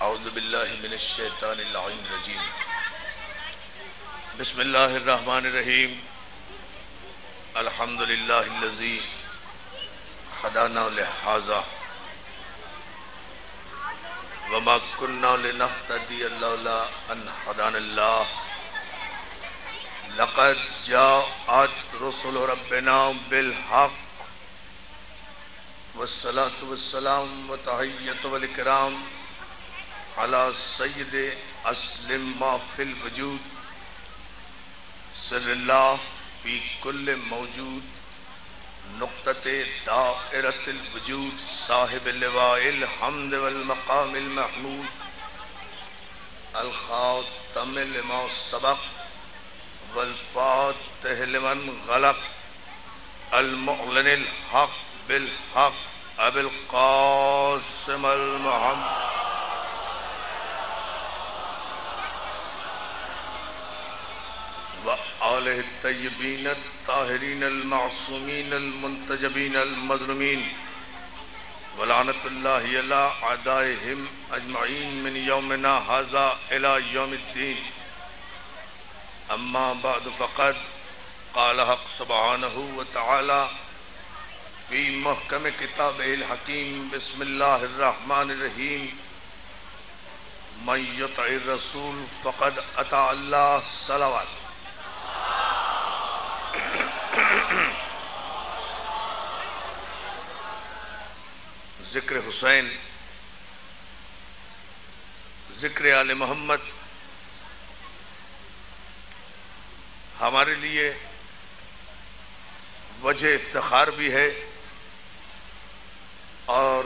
اعوذ باللہ من الشیطان اللعین الرجیم بسم اللہ الرحمن الرحیم الحمد للہ الذی ہدانا لہذا وما كنا لنهتدي لولا ان هدانا الله لقد جاءت رسل ربنا بالحق والصلاة والسلام وتحیۃ والاکرام على سید اسلم ما فی الوجود سر اللہ فی کل موجود نقطۃ دائرۃ الوجود صاحب اللواء الحمد والمقام المحمود الخاتم لما سبق والفاتح لمن غلق المعلن الحق بالحق ابی القاسم المحمد وآلہ الطیبین الطاہرین المعصومین المنتجبین المظلومین ولعنۃ اللہ علی اعدائہم اجمعین من یومنا ھذا الی یوم الدین اما بعد فقد قال حق سبحانہ وتعالی فی محکم کتابہ الحکیم بسم اللہ الرحمن الرحیم من یطع الرسول فقد اطاع اللہ صلوات ذکر حسین، ذکر آل محمد ہمارے لیے وجہ افتخار بھی ہے اور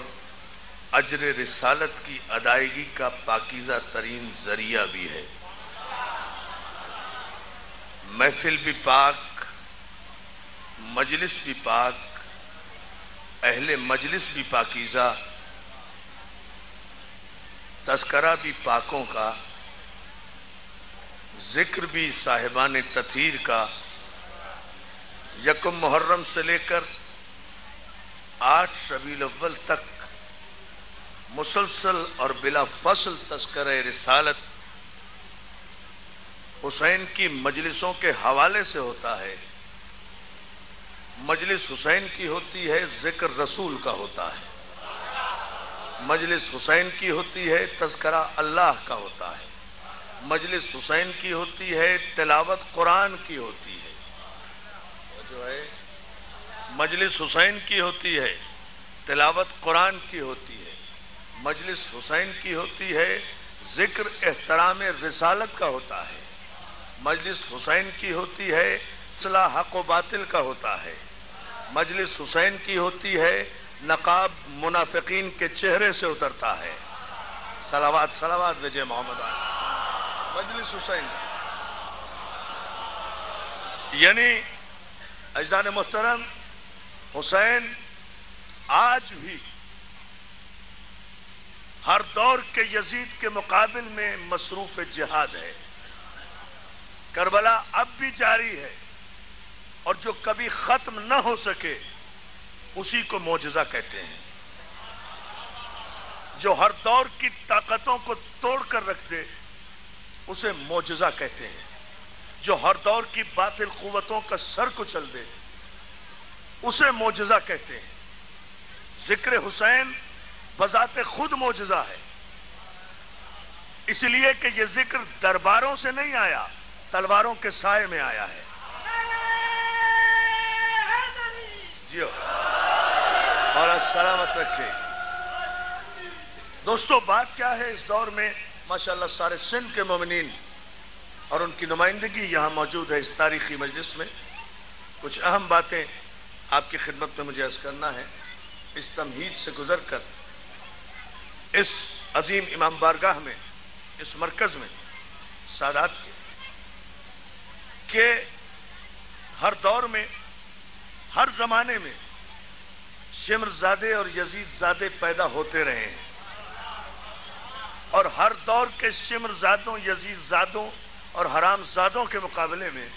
اجر رسالت کی ادائیگی کا پاکیزہ ترین ذریعہ بھی ہے۔ محفل بھی پاک، مجلس بھی پاک، اہل مجلس بھی پاکیزہ، تذکرہ بھی پاکوں کا، ذکر بھی صاحبان تطہیر کا۔ یکم محرم سے لے کر 8 ربیع الاول تک مسلسل اور بلا فصل تذکرہ رسالت حسین کی مجلسوں کے حوالے سے ہوتا ہے۔ مجلس حسین کی ہوتی ہے، ذکر رسول کا ہوتا ہے۔ مجلس حسین کی ہوتی ہے، تذکرہ اللہ کا ہوتا ہے۔ مجلس حسین کی ہوتی ہے، تلاوت قرآن کی ہوتی ہے۔ جو ہے مجلس حسین کی ہوتی ہے، تلاوت قرآن کی ہوتی ہے۔ مجلس حسین کی ہوتی ہے، ذکر احترام رسالت کا ہوتا ہے۔ مجلس حسین کی ہوتی ہے، اصلاح حق و باطل کا ہوتا ہے۔ مجلس حسین کی ہوتی ہے، نقاب منافقین کے چہرے سے اترتا ہے۔ صلوات صلوات وجہ محمد آل مجلس حسین، یعنی اجداد محترم حسین آج بھی ہر دور کے یزید کے مقابل میں مصروف جہاد ہے۔ کربلا اب بھی جاری ہے، اور جو کبھی ختم نہ ہو سکے اسی کو معجزہ کہتے ہیں۔ جو ہر دور کی طاقتوں کو توڑ کر رکھ دے اسے معجزہ کہتے ہیں۔ جو ہر دور کی باطل قوتوں کا سر کچل دے اسے معجزہ کہتے ہیں۔ ذکر حسین بذات خود معجزہ ہے، اس لیے کہ یہ ذکر درباروں سے نہیں آیا، تلواروں کے سائے میں آیا ہے۔ جیو اور سلامت رکھے۔ دوستو، بات کیا ہے اس دور میں ماشاءاللہ سارے سندھ کے مومنین اور ان کی نمائندگی یہاں موجود ہے اس تاریخی مجلس میں۔ کچھ اہم باتیں آپ کی خدمت میں مجھے عرض کرنا ہے۔ اس تمہید سے گزر کر اس عظیم امام بارگاہ میں، اس مرکز میں سادات کے کہ ہر دور میں، ہر زمانے میں شمر زادے اور یزید زادے پیدا ہوتے رہے ہیں، اور ہر دور کے شمر زادوں، یزید زادوں اور حرام زادوں کے مقابلے میں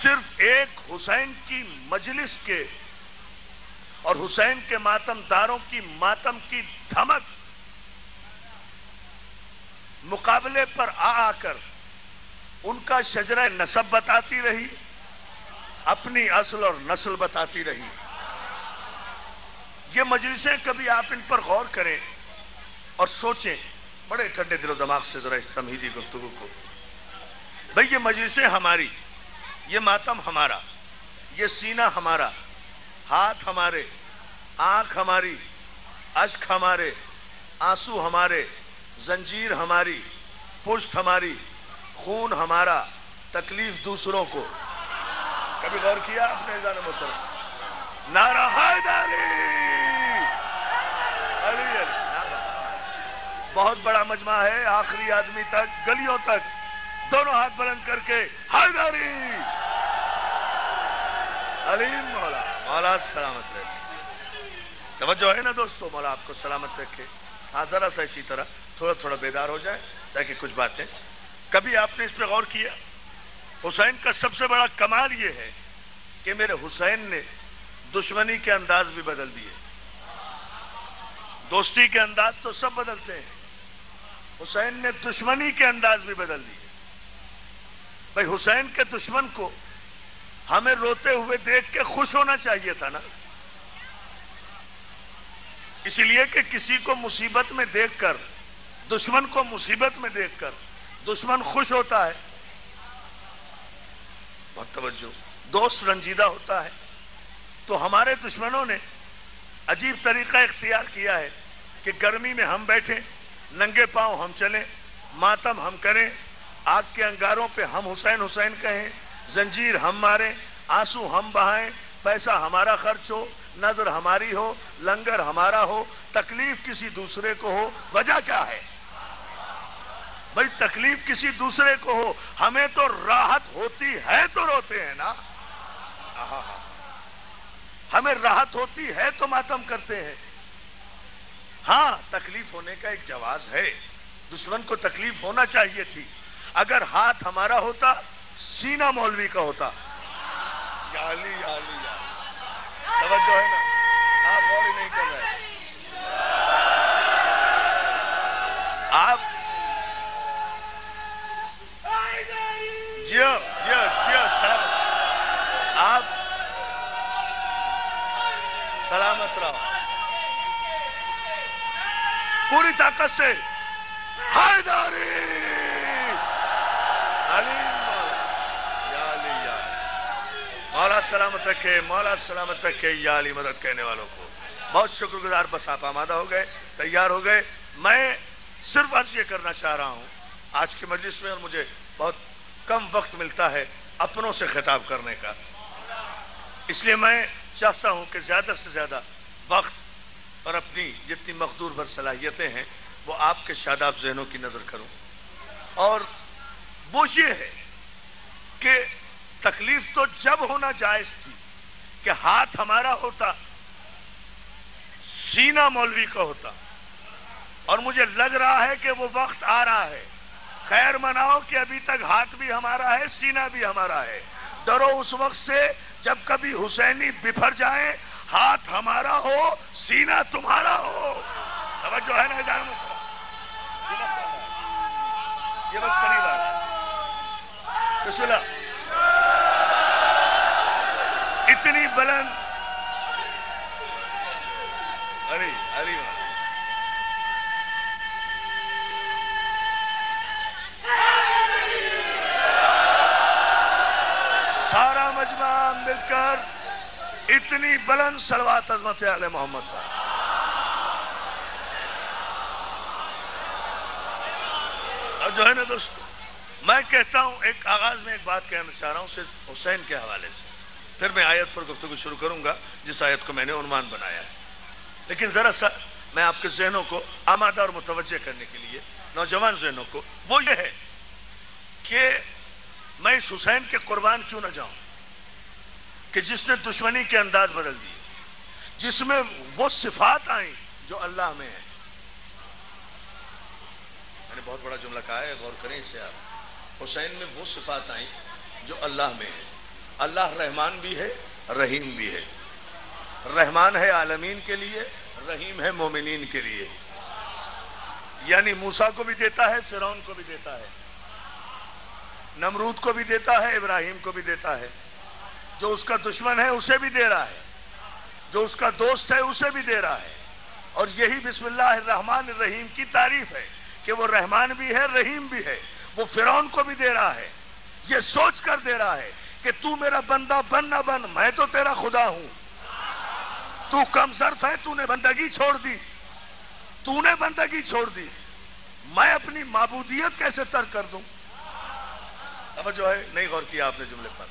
صرف ایک حسین کی مجلس کے اور حسین کے ماتم داروں کی ماتم کی دھمک مقابلے پر آ کر ان کا شجرہ نسب بتاتی رہی، اپنی اصل اور نسل بتاتی رہی۔ یہ مجلسیں کبھی آپ ان پر غور کریں اور سوچیں بڑے ٹھنڈے دل و دماغ سے ذرا اس تمہیدی گفتگو کو۔ بھئی یہ مجلسیں ہماری، یہ ماتم ہمارا، یہ سینہ ہمارا، ہاتھ ہمارے، آنکھ ہماری، اشک ہمارے، آنسو ہمارے، زنجیر ہماری، پشت ہماری، خون ہمارا، تکلیف دوسروں کو۔ کبھی غور کیا آپ نے عزیزان محترم؟ نعرہ حیدری، علی علی۔ بہت بڑا مجمع ہے، آخری آدمی تک، گلیوں تک، دونوں ہاتھ بلند کر کے حیدری، علیم مولا، مولا سلامت رکھے۔ توجہ ہے نا دوستو، مولا آپ کو سلامت رکھے۔ ہاں ذرا سا اسی طرح تھوڑا تھوڑا بیدار ہو جائے تاکہ کچھ باتیں۔ کبھی آپ نے اس پہ غور کیا؟ حسین کا سب سے بڑا کمال یہ ہے کہ میرے حسین نے دشمنی کے انداز بھی بدل دیے۔ دوستی کے انداز تو سب بدلتے ہیں، حسین نے دشمنی کے انداز بھی بدل دیے۔ بھائی حسین کے دشمن کو ہمیں روتے ہوئے دیکھ کے خوش ہونا چاہیے تھا نا، اسی لیے کہ کسی کو مصیبت میں دیکھ کر، دشمن کو مصیبت میں دیکھ کر دشمن خوش ہوتا ہے، بہت توجہ، دوست رنجیدہ ہوتا ہے۔ تو ہمارے دشمنوں نے عجیب طریقہ اختیار کیا ہے کہ گرمی میں ہم بیٹھیں، ننگے پاؤں ہم چلیں، ماتم ہم کریں، آگ کے انگاروں پہ ہم حسین حسین کہیں، زنجیر ہم ماریں، آنسو ہم بہائیں، پیسہ ہمارا خرچ ہو، نظر ہماری ہو، لنگر ہمارا ہو، تکلیف کسی دوسرے کو ہو۔ وجہ کیا ہے بھائی؟ تکلیف کسی دوسرے کو ہو، ہمیں تو راحت ہوتی ہے تو روتے ہیں نا، ہمیں راحت ہوتی ہے تو ماتم کرتے ہیں۔ ہاں تکلیف ہونے کا ایک جواز ہے، دشمن کو تکلیف ہونا چاہیے تھی۔ اگر ہاتھ ہمارا ہوتا، سینہ مولوی کا ہوتا۔ یا علی یا علی یا علی۔ توجہ ہے نا، آپ غور ہی نہیں کر رہے۔ آپ جیو جیو جیو سلامت، آپ سلامت رہو، پوری طاقت سے حیدری، علیم مولا، یا علی یا علی۔ مولا سلامت رکھے، مولا سلامت رکھے، یا علی مدد کہنے والوں کو بہت شکر گزار۔ بس آپ آمادہ ہو گئے، تیار ہو گئے۔ میں صرف عرض یہ کرنا چاہ رہا ہوں، آج کی مجلس میں اور مجھے بہت کم وقت ملتا ہے اپنوں سے خطاب کرنے کا، اس لیے میں چاہتا ہوں کہ زیادہ سے زیادہ وقت اور اپنی جتنی مقدور بھر صلاحیتیں ہیں وہ آپ کے شاداب ذہنوں کی نظر کروں۔ اور وہ یہ ہے کہ تکلیف تو جب ہونا جائز تھی کہ ہاتھ ہمارا ہوتا، سینہ مولوی کا ہوتا، اور مجھے لگ رہا ہے کہ وہ وقت آ رہا ہے۔ خیر مناؤ کہ ابھی تک ہاتھ بھی ہمارا ہے، سینہ بھی ہمارا ہے۔ ڈرو اس وقت سے جب کبھی حسینی بفر جائیں، ہاتھ ہمارا ہو، سینہ تمہارا ہو۔ توجہ ہے نا جان؟ یہ وقت قریب آ رہا ہے۔ بسم اللہ۔ اتنی بلند علی علی سارا مجمع مل کر اتنی بلند صلوات عظمت علی محمد کا۔ اور جو ہے نا دوستو، میں کہتا ہوں، ایک آغاز میں ایک بات کہنا چاہ رہا ہوں صرف حسین کے حوالے سے، پھر میں آیت پر گفتگو شروع کروں گا جس آیت کو میں نے عنوان بنایا ہے۔ لیکن ذرا سا میں آپ کے ذہنوں کو آمادہ اور متوجہ کرنے کے لیے، نوجوان ذہنوں کو، وہ یہ ہے کہ میں اس حسین کے قربان کیوں نہ جاؤں کہ جس نے دشمنی کے انداز بدل دیے، جس میں وہ صفات آئیں جو اللہ میں ہیں۔ میں نے بہت بڑا جملہ کہا ہے، غور کریں اس سے آپ۔ حسین میں وہ صفات آئیں جو اللہ میں ہیں۔ اللہ رحمان بھی ہے، رحیم بھی ہے۔ رحمان ہے عالمین کے لیے، رحیم ہے مومنین کے لیے۔ یعنی موسیٰ کو بھی دیتا ہے، فرعون کو بھی دیتا ہے، نمرود کو بھی دیتا ہے، ابراہیم کو بھی دیتا ہے، جو اس کا دشمن ہے اسے بھی دے رہا ہے، جو اس کا دوست ہے اسے بھی دے رہا ہے۔ اور یہی بسم اللہ الرحمن الرحیم کی تعریف ہے کہ وہ رحمان بھی ہے، رحیم بھی ہے۔ وہ فرعون کو بھی دے رہا ہے، یہ سوچ کر دے رہا ہے کہ تو میرا بندہ بن نہ بن، میں تو تیرا خدا ہوں، تو کم ظرف ہے، تو نے بندگی چھوڑ دی، تو نے بندگی چھوڑ دی، میں اپنی معبودیت کیسے ترک کر دوں؟ توجہ ہے؟ نہیں غور کیا آپ نے جملے پر؟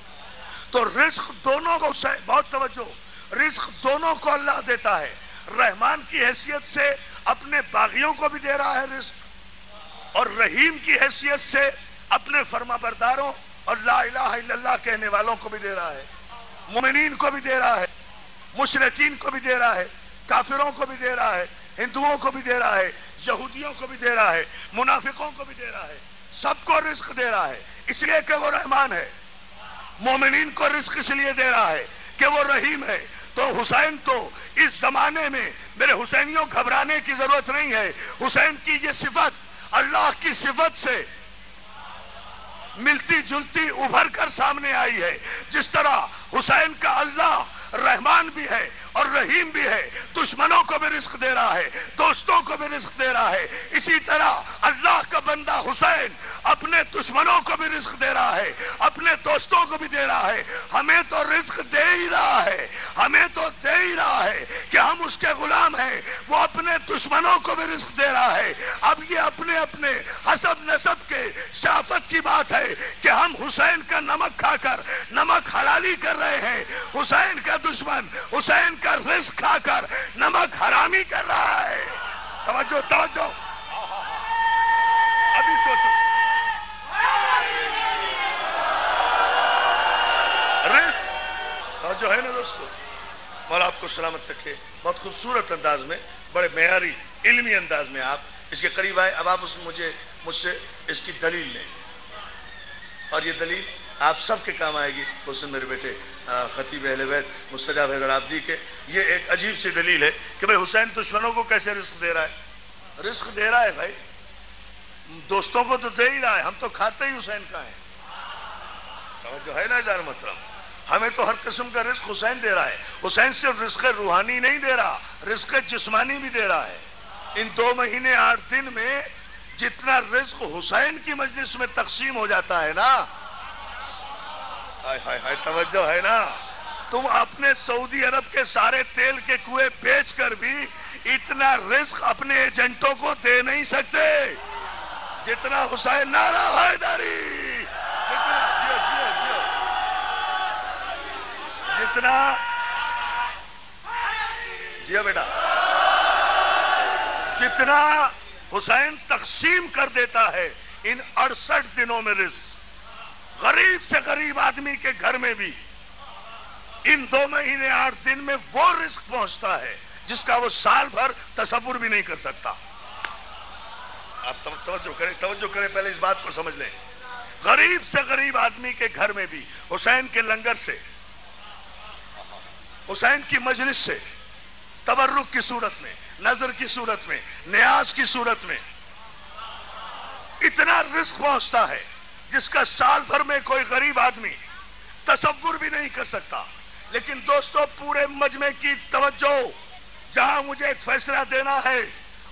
تو رزق دونوں کو، بہت توجہ، رزق دونوں کو اللہ دیتا ہے۔ رحمان کی حیثیت سے اپنے باغیوں کو بھی دے رہا ہے رزق، اور رحیم کی حیثیت سے اپنے فرما برداروں اور لا الہ الا اللہ کہنے والوں کو بھی دے رہا ہے، مومنین کو بھی دے رہا ہے، مشرکین کو بھی دے رہا ہے، کافروں کو بھی دے رہا ہے، ہندوؤں کو بھی دے رہا ہے، یہودیوں کو بھی دے رہا ہے، منافقوں کو بھی دے رہا ہے، سب کو رزق دے رہا ہے، اس لیے کہ وہ رحمان ہے۔ مومنین کو رزق اس لیے دے رہا ہے کہ وہ رحیم ہے۔ تو حسین تو اس زمانے میں، میرے حسینیوں گھبرانے کی ضرورت نہیں ہے، حسین کی یہ صفت اللہ کی صفت سے ملتی جلتی ابھر کر سامنے آئی ہے۔ جس طرح حسین کا اللہ رحمان بھی ہے اور رحیم بھی ہے، دشمنوں کو بھی رزق دے رہا ہے، دوستوں کو بھی رزق دے رہا ہے، اسی طرح اللہ کا بندہ حسین اپنے دشمنوں کو بھی رزق دے رہا ہے، اپنے دوستوں کو بھی دے رہا ہے۔ ہمیں تو رزق دے ہی رہا ہے، ہمیں تو دے ہی رہا ہے کہ ہم اس کے غلام ہیں، وہ اپنے دشمنوں کو بھی رزق دے رہا ہے۔ اب یہ اپنے اپنے حسب نسب کے شرافت کی بات ہے کہ ہم حسین کا نمک کھا کر نمک حلالی کر رہے ہیں، حسین کا دشمن حسین کا رزق کھا کر نمک حرامی کر رہا ہے۔ توجہ توجہ، ابھی سوچو، رزق توجہ ہے نا دوستو؟ مولا آپ کو سلامت رکھے۔ بہت خوبصورت انداز میں، بڑے معیاری علمی انداز میں آپ اس کے قریب آئے۔ اب آپ مجھ سے اس کی دلیل لیں، اور یہ دلیل آپ سب کے کام آئے گی، خصوصاً میرے بیٹے خطیب اہل بیت مستجاب حیدر آبادی کے۔ یہ ایک عجیب سی دلیل ہے کہ بھئی حسین دشمنوں کو کیسے رزق دے رہا ہے؟ رزق دے رہا ہے بھائی، دوستوں کو تو دے ہی رہا ہے، ہم تو کھاتے ہی حسین کا ہیں۔ جو ہے نا ادار محترم، ہمیں تو ہر قسم کا رزق حسین دے رہا ہے۔ حسین صرف رزق روحانی نہیں دے رہا، رزق جسمانی بھی دے رہا ہے۔ ان 2 مہینے 8 دن میں جتنا رزق حسین کی مجلس میں تقسیم ہو جاتا ہے نا، ہائے ہائے ہائے، توجہ ہے نا؟ تم اپنے سعودی عرب کے سارے تیل کے کنویں بیچ کر بھی اتنا رزق اپنے ایجنٹوں کو دے نہیں سکتے جتنا حسین نعرہ حیدری، جتنا جی بیٹا، جتنا حسین تقسیم کر دیتا ہے ان 68 دنوں میں رزق، غریب سے غریب آدمی کے گھر میں بھی ان 2 مہینے 8 دن میں وہ رزق پہنچتا ہے جس کا وہ سال بھر تصور بھی نہیں کر سکتا۔ آپ توجہ کریں، پہلے اس بات کو سمجھ لیں۔ غریب سے غریب آدمی کے گھر میں بھی حسین کے لنگر سے، حسین کی مجلس سے، تبرک کی صورت میں، نظر کی صورت میں، نیاز کی صورت میں اتنا رزق پہنچتا ہے جس کا سال بھر میں کوئی غریب آدمی تصور بھی نہیں کر سکتا۔ لیکن دوستو، پورے مجمع کی توجہ جہاں مجھے ایک فیصلہ دینا ہے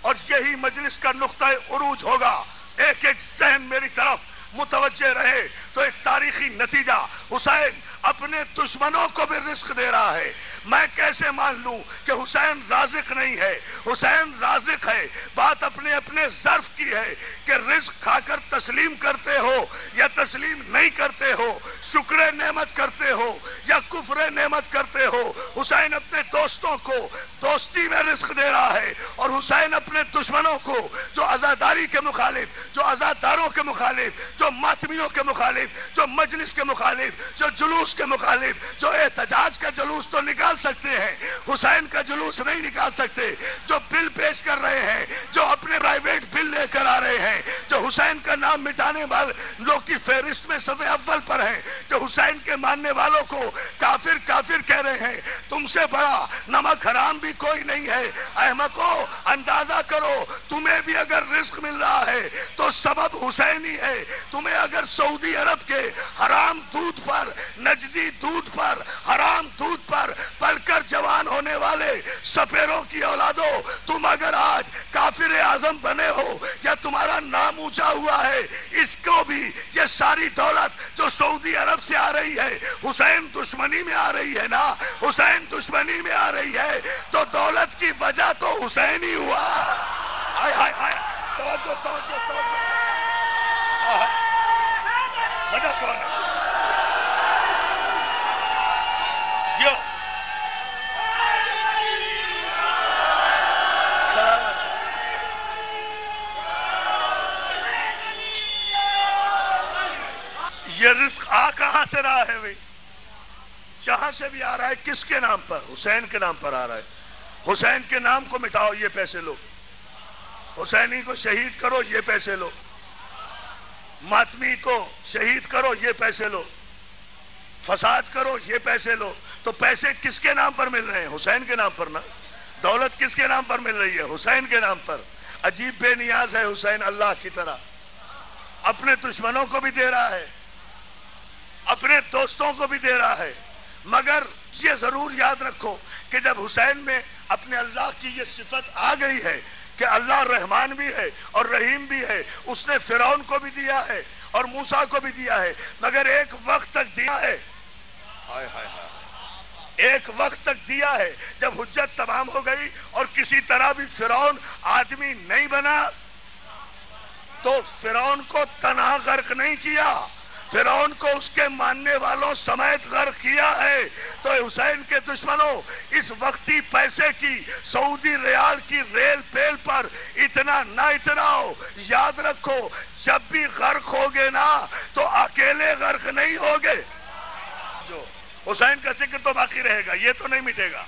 اور یہی مجلس کا نقطہ عروج ہوگا، ایک ایک ذہن میری طرف متوجہ رہے تو ایک تاریخی نتیجہ، حسین اپنے دشمنوں کو بھی رزق دے رہا ہے۔ میں کیسے مان لوں کہ حسین رازق نہیں ہے؟ حسین رازق ہے۔ بات اپنے اپنے ظرف کی ہے کہ رزق کھا کر تسلیم کرتے ہو یا تسلیم نہیں کرتے ہو، شکر نعمت کرتے ہو یا کفر نعمت کرتے ہو۔ حسین اپنے دوستوں کو دوستی میں رزق دے رہا ہے، اور حسین اپنے دشمنوں کو، جو عزاداری کے مخالف، جو عزاداروں کے مخالف، جو ماتمیوں کے مخالف، جو مجلس کے مخالف، جو جلوس کے مخالف، جو احتجاج کا جلوس تو نکال سکتے ہیں، حسین کا جلوس نہیں نکال سکتے، جو بل پیش کر رہے ہیں، جو اپنے پرائیویٹ بل لے کر آ رہے ہیں، جو حسین کا نام مٹانے والے لوگ کی فہرست میں صف اول پر ہیں، جو حسین کے ماننے والوں کو کافر کافر کافر کہہ رہے ہیں، تم سے بڑا نمک حرام بھی کوئی نہیں ہے۔ احمقو، اندازہ کرو، تمہیں بھی اگر رزق مل رہا ہے تو سبب حسین ہی ہے۔ تمہیں اگر سعودی عرب کے حرام دودھ پر، نجدی دودھ پر، حرام دودھ پر پل کر جوان ہونے والے سپیروں کی اولادوں، تم اگر آج کافر اعظم بنے ہو یا تمہارا نام اونچا ہوا ہے، اس کو بھی یہ ساری دولت جو سعودی عرب سے آ رہی ہے، حسین دشمنی میں آ رہی ہے نا، حسین دشمنی میں آ رہی ہے، تو دولت کی وجہ تو حسین ہی ہوا۔ ہائے ہائے ہائے، توجہ توجہ توجہ، وجہ کون ہے؟ جو یہ رزق آ کہاں سے رہا ہے بھائی؟ جہاں سے بھی آ رہا ہے کس کے نام پر؟ حسین کے نام پر آ رہا ہے۔ حسین کے نام کو مٹاؤ، یہ پیسے لو۔ حسینی کو شہید کرو، یہ پیسے لو۔ ماتمی کو شہید کرو، یہ پیسے لو۔ فساد کرو، یہ پیسے لو۔ تو پیسے کس کے نام پر مل رہے ہیں؟ حسین کے نام پر نا۔ دولت کس کے نام پر مل رہی ہے؟ حسین کے نام پر۔ عجیب بے نیاز ہے حسین، اللہ کی طرح اپنے دشمنوں کو بھی دے رہا ہے، اپنے دوستوں کو بھی دے رہا ہے، مگر یہ ضرور یاد رکھو کہ جب حسین میں اپنے اللہ کی یہ صفت آ گئی ہے کہ اللہ رحمان بھی ہے اور رحیم بھی ہے، اس نے فرعون کو بھی دیا ہے اور موسیٰ کو بھی دیا ہے، مگر ایک وقت تک دیا ہے، ہائے ہائے ہائے، ایک وقت تک دیا ہے۔ جب حجت تمام ہو گئی اور کسی طرح بھی فرعون آدمی نہیں بنا تو فرعون کو تنہا غرق نہیں کیا، فرعون کو اس کے ماننے والوں سمیت غرق کیا ہے۔ تو حسین کے دشمنوں، اس وقتی پیسے کی، سعودی ریال کی ریل پیل پر اتنا نہ اتراؤ۔ یاد رکھو، جب بھی غرق ہوگے نا تو اکیلے غرق نہیں ہوگے۔ جو حسین کا ذکر تو باقی رہے گا، یہ تو نہیں مٹے گا،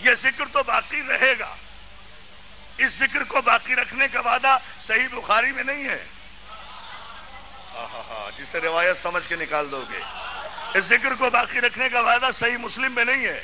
یہ ذکر تو باقی رہے گا۔ اس ذکر کو باقی رکھنے کا وعدہ صحیح بخاری میں نہیں ہے، جسے روایت سمجھ کے نکال دو گے۔ اس ذکر کو باقی رکھنے کا وعدہ صحیح مسلم میں نہیں ہے،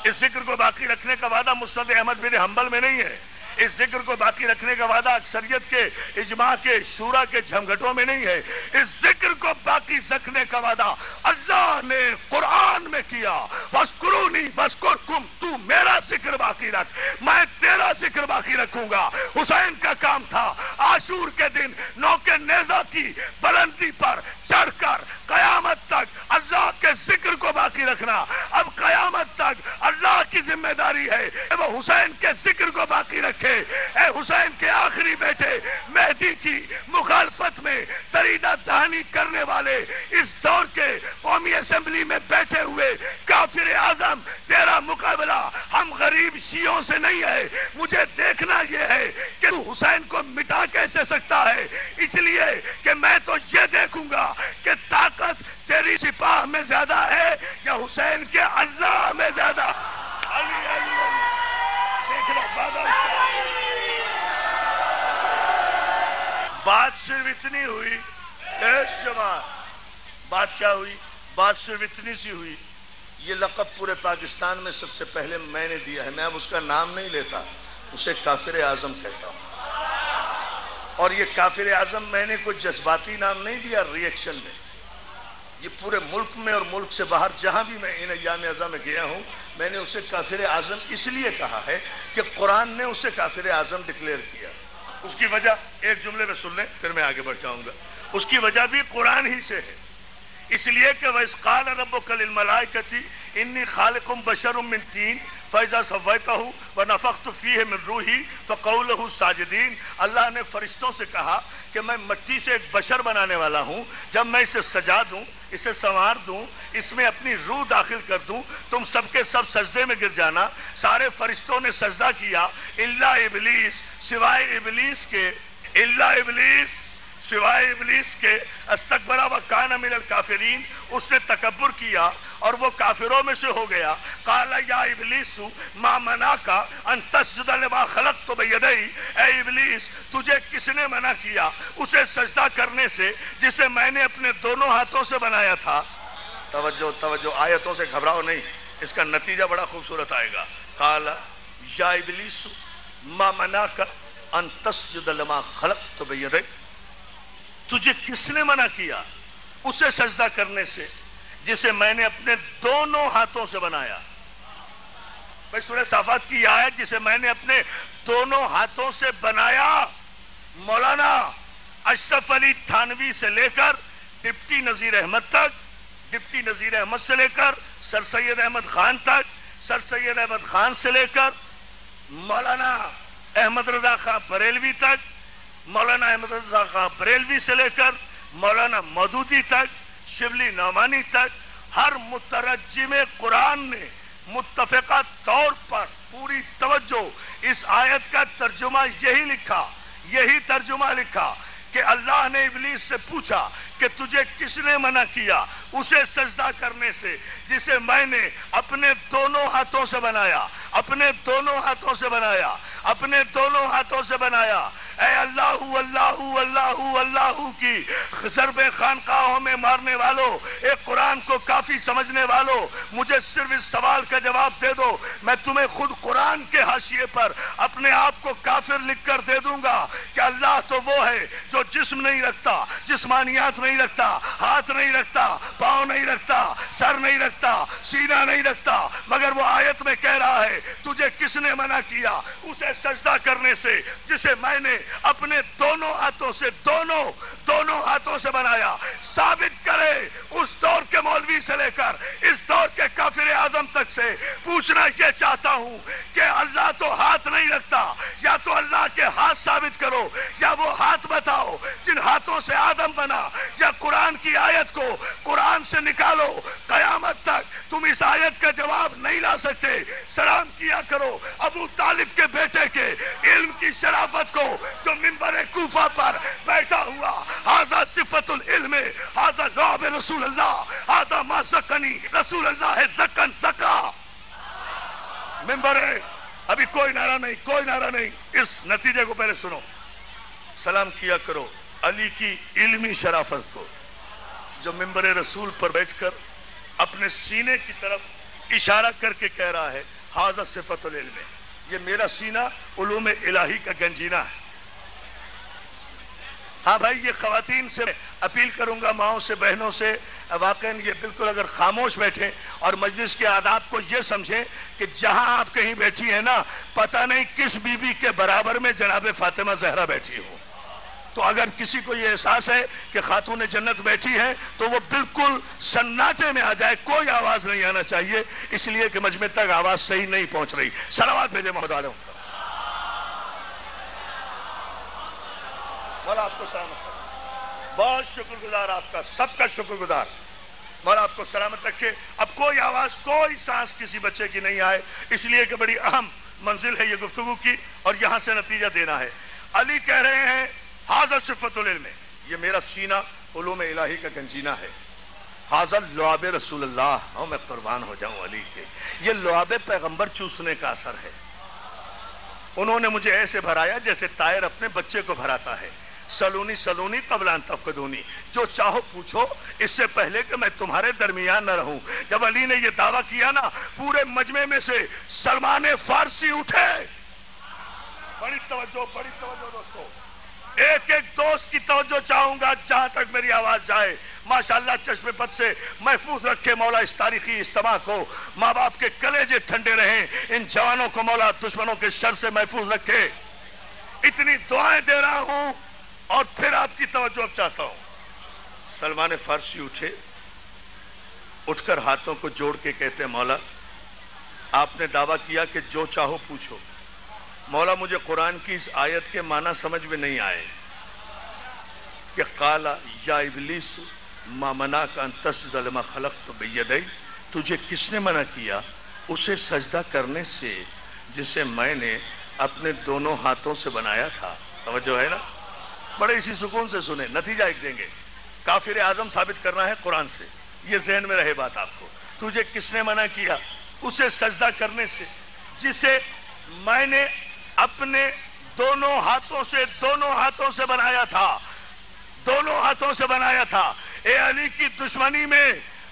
اس ذکر کو باقی رکھنے کا وعدہ مسند احمد بن حنبل میں نہیں ہے، اس ذکر کو باقی رکھنے کا وعدہ اکثریت کے اجماع کے شورا کے جھمگھٹوں میں نہیں ہے۔ اس ذکر کو باقی رکھنے کا وعدہ اللہ نے قرآن میں کیا، وَاذْكُرُونِي وَاذْكُرْكُمْ، تو میرا ذکر باقی رکھ، میں تیرا ذکر باقی رکھوں گا۔ حسین کا کام تھا عاشور کے دن نوکے نیزہ کی بلندی پر چڑھ کر قیامت تک اللہ کے ذکر کو باقی رکھنا۔ اب قیامت تک اللہ کی ذمہ داری ہے کہ وہ حسین کے ذکر کو باقی رکھے۔ اے حسین کے آخری بیٹے، مہدی کی مخالفت میں دریدہ دہانی کرنے والے اس دور کے قومی اسمبلی میں بیٹھے ہوئے کافر اعظم، تیرا مقابلہ ہم غریب شیعوں سے نہیں ہے۔ مجھے دیکھنا یہ ہے کہ تو حسین کو مٹا کیسے سکتا ہے، اس لیے کہ میں تو یہ دیکھوں گا کہ طاقت تیری سپاہ میں زیادہ ہے یا حسین کے اللہ میں زیادہ۔ علی علی علی، دیکھ لو بات صرف اتنی ہوئی، جماعت بات کیا ہوئی؟ بات صرف اتنی سی ہوئی، یہ لقب پورے پاکستان میں سب سے پہلے میں نے دیا ہے، میں اب اس کا نام نہیں لیتا، اسے کافر اعظم کہتا ہوں۔ اور یہ کافر اعظم میں نے کوئی جذباتی نام نہیں دیا ریئیکشن میں، یہ پورے ملک میں اور ملک سے باہر جہاں بھی میں ان ایام اعظم میں گیا ہوں، میں نے اسے کافر اعظم اس لیے کہا ہے کہ قرآن نے اسے کافر اعظم ڈکلیئر کیا۔ اس کی وجہ ایک جملے میں سن لیں پھر میں آگے بڑھ جاؤں گا۔ اس کی وجہ بھی قرآن ہی سے ہے، اس لیے کہ وَإِذْ قَالَ رَبُّكَ لِلْمَلَائِكَةِ إِنِّي خَالِقٌ بَشَرٌ مِّن طِينٍ فَإِذَا سَوَّيْتُهُ وَنَفَخْتُ فِيهِ مِن رُّوحِي فَقَعُوا لَهُ سَاجِدِينَ۔ اللہ نے فرشتوں سے کہا کہ میں مٹی سے ایک بشر بنانے والا ہوں، جب میں اسے سجا دوں، اسے سنوار دوں، اس میں اپنی روح داخل کر دوں، تم سب کے سب سجدے میں گر جانا۔ سارے فرشتوں نے سجدہ کیا الا ابلیس، سوائے ابلیس کے، الا ابلیس، سوائے ابلیس کے، استکبر وکان من الکافرین، اس نے تکبر کیا اور وہ کافروں میں سے ہو گیا۔ قال یا ابلیس ما منعک ان تسجد لما خلقت بیدی، اے ابلیس تجھے کس نے منع کیا اسے سجدہ کرنے سے جسے میں نے اپنے دونوں ہاتھوں سے بنایا تھا۔ توجہ توجہ، آیتوں سے گھبراؤ نہیں، اس کا نتیجہ بڑا خوبصورت آئے گا. قال یا ابلیس ما منعک ان تسجد لما خلقت بیدی. تجھے کس نے منع کیا اسے سجدہ کرنے سے جسے میں نے اپنے دونوں ہاتھوں سے بنایا. بھائی سورہ صافات کی آیت جسے میں نے اپنے دونوں ہاتھوں سے بنایا. مولانا اشرف علی تھانوی سے لے کر ڈپٹی نذیر احمد تک، ڈپٹی نذیر احمد سے لے کر سر سید احمد خان تک، سر سید احمد خان سے لے کر مولانا احمد رضا خان بریلوی تک، مولانا احمد رضا خان بریلوی سے لے کر مولانا مودودی تک، شبلی نعمانی تک، ہر مترجم قرآن نے متفقہ طور پر پوری توجہ اس آیت کا ترجمہ یہی ترجمہ لکھا کہ اللہ نے ابلیس سے پوچھا کہ تجھے کس نے منع کیا اسے سجدہ کرنے سے جسے میں نے اپنے دونوں ہاتھوں سے بنایا، اپنے دونوں ہاتھوں سے بنایا، اپنے دونوں ہاتھوں سے بنایا. اے اللہ اللہ اللہ اللہ کی ضرب خانقاہوں میں مارنے والوں، اے قرآن کو کافی سمجھنے والوں، مجھے صرف اس سوال کا جواب دے دو. میں تمہیں خود قرآن کے حاشیے پر اپنے آپ کو کافر لکھ کر دے دوں گا کہ اللہ تو وہ ہے جو جسم نہیں رکھتا، جسمانیات نہیں رکھتا، ہاتھ نہیں رکھتا، پاؤں نہیں رکھتا، سر نہیں رکھتا، سینہ نہیں رکھتا، مگر وہ آیت میں کہہ رہا ہے تجھے کس نے منع کیا اسے سجدہ کرنے سے جسے میں نے اپنے دونوں ہاتھوں سے بنایا. ثابت کرے اس دور کے مولوی سے لے کر اس دور کے کافر اعظم تک سے پوچھنا یہ چاہتا ہوں کہ اللہ تو ہاتھ نہیں رکھتا، یا تو اللہ کے ہاتھ ثابت کرو، یا وہ ہاتھ بتاؤ جن ہاتھوں سے آدم بنا، یا قرآن کی آیت کو قرآن سے نکالو. قیامت تک تم اس آیت کا جواب نہیں لا سکتے. سلام کیا کرو ابو طالب کے بیٹے کے علم کی شرافت کو جو منبر کوفہ پر بیٹھا ہوا. ھذا صفت العلم، ھذا لعب رسول اللہ، ھذا ما زکانی رسول اللہ زکن زکا. منبر ہے. ابھی کوئی نعرہ نہیں. اس نتیجے کو پہلے سنو. سلام کیا کرو علی کی علمی شرافت کو جو منبر رسول پر بیٹھ کر اپنے سینے کی طرف اشارہ کر کے کہہ رہا ہے ھذا صفت العلم. یہ میرا سینہ علوم الہی کا گنجینہ ہے. ہاں بھائی، یہ خواتین سے اپیل کروں گا، ماؤں سے، بہنوں سے، واقعاً یہ بالکل اگر خاموش بیٹھیں اور مجلس کے آداب کو یہ سمجھیں کہ جہاں آپ کہیں بیٹھی ہیں نا، پتہ نہیں کس بی بی کے برابر میں جناب فاطمہ زہرا بیٹھی ہو. تو اگر کسی کو یہ احساس ہے کہ خاتون جنت بیٹھی ہے تو وہ بالکل سناٹے میں آ جائے، کوئی آواز نہیں آنا چاہیے، اس لیے کہ مجمع تک آواز صحیح نہیں پہنچ رہی. صلوات بھیجے محمد علیہ. مولا آپ کو سلامت رکھے. بہت شکر گزار آپ کا، سب کا شکر گزار. مولا آپ کو سلامت رکھے. اب کوئی آواز، کوئی سانس کسی بچے کی نہیں آئے، اس لیے کہ بڑی اہم منزل ہے یہ گفتگو کی اور یہاں سے نتیجہ دینا ہے. علی کہہ رہے ہیں ھذا صفت العلم، یہ میرا سینہ علوم الہی کا گنجینہ ہے. ھذا لعب رسول اللہ، میں قربان ہو جاؤں علی کے. یہ لعب پیغمبر چوسنے کا اثر ہے. انہوں نے مجھے ایسے بھرایا جیسے طائر اپنے بچے کو بھراتا ہے. سلونی سلونی قبل ان تفقدونی، جو چاہو پوچھو اس سے پہلے کہ میں تمہارے درمیان نہ رہوں. جب علی نے یہ دعویٰ کیا نا، پورے مجمع میں سے سلمان فارسی اٹھے. بڑی توجہ دوستو. ایک ایک دوست کی توجہ چاہوں گا جہاں تک میری آواز جائے. ماشاءاللہ چشم بد سے محفوظ رکھے مولا اس تاریخی اجتماع کو. ماں باپ کے کلیجے ٹھنڈے رہیں. ان جوانوں کو مولا دشمنوں کے شر سے محفوظ رکھے. اتنی دعائیں دے رہا ہوں اور پھر آپ کی توجہ اب چاہتا ہوں. سلمان فارسی اٹھے، اٹھ کر ہاتھوں کو جوڑ کے کہتے مولا آپ نے دعویٰ کیا کہ جو چاہو پوچھو. مولا مجھے قرآن کی اس آیت کے معنی سمجھ میں نہیں آئے کہ قال یا ابلیس ما منعک ان تسجد لما خلقت بیدی. تجھے کس نے منع کیا اسے سجدہ کرنے سے جسے میں نے اپنے دونوں ہاتھوں سے بنایا تھا. توجہ ہے نا؟ بڑے اسی سکون سے سنیں. نتیجہ ایک دیں گے. کافر اعظم ثابت کرنا ہے قرآن سے. یہ ذہن میں رہے بات آپ کو. تجھے کس نے منع کیا اسے سجدہ کرنے سے جسے میں نے اپنے دونوں ہاتھوں سے بنایا تھا. دونوں ہاتھوں سے بنایا تھا. اے علی کی دشمنی میں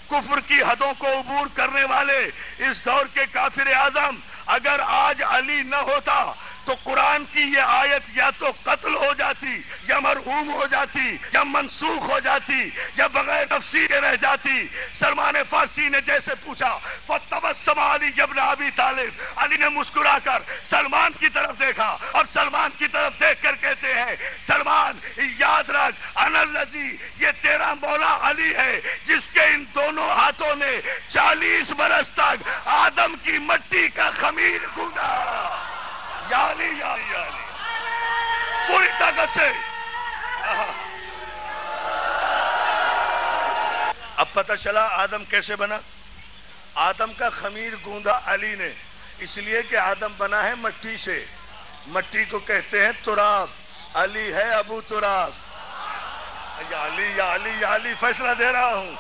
کفر کی حدوں کو عبور کرنے والے اس دور کے کافر اعظم، اگر آج علی نہ ہوتا تو قرآن کی یہ آیت یا تو قتل ہو جاتی یا مرحوم ہو جاتی یا منسوخ ہو جاتی یا بغیر تفسیر رہ جاتی۔ سلمان فارسی نے جیسے پوچھا فتبسم علی ابن ابی طالب، علی نے مسکرا کر سلمان کی طرف دیکھا اور سلمان کی طرف دیکھ کر کہتے ہیں سلمان یاد رکھ انا الذی، یہ تیرا مولا علی ہے جس کے ان دونوں ہاتھوں نے 40 برس تک آدم کی مٹی کا خمیر گوندا۔ یا علی یا علی یا علی، پوری طاقت سے۔ اب پتہ چلا آدم کیسے بنا۔ آدم کا خمیر گوندا علی نے، اس لیے کہ آدم بنا ہے مٹی سے، مٹی کو کہتے ہیں تراب، علی ہے ابو تراب۔ یا علی یا علی یا علی، فیصلہ دے رہا ہوں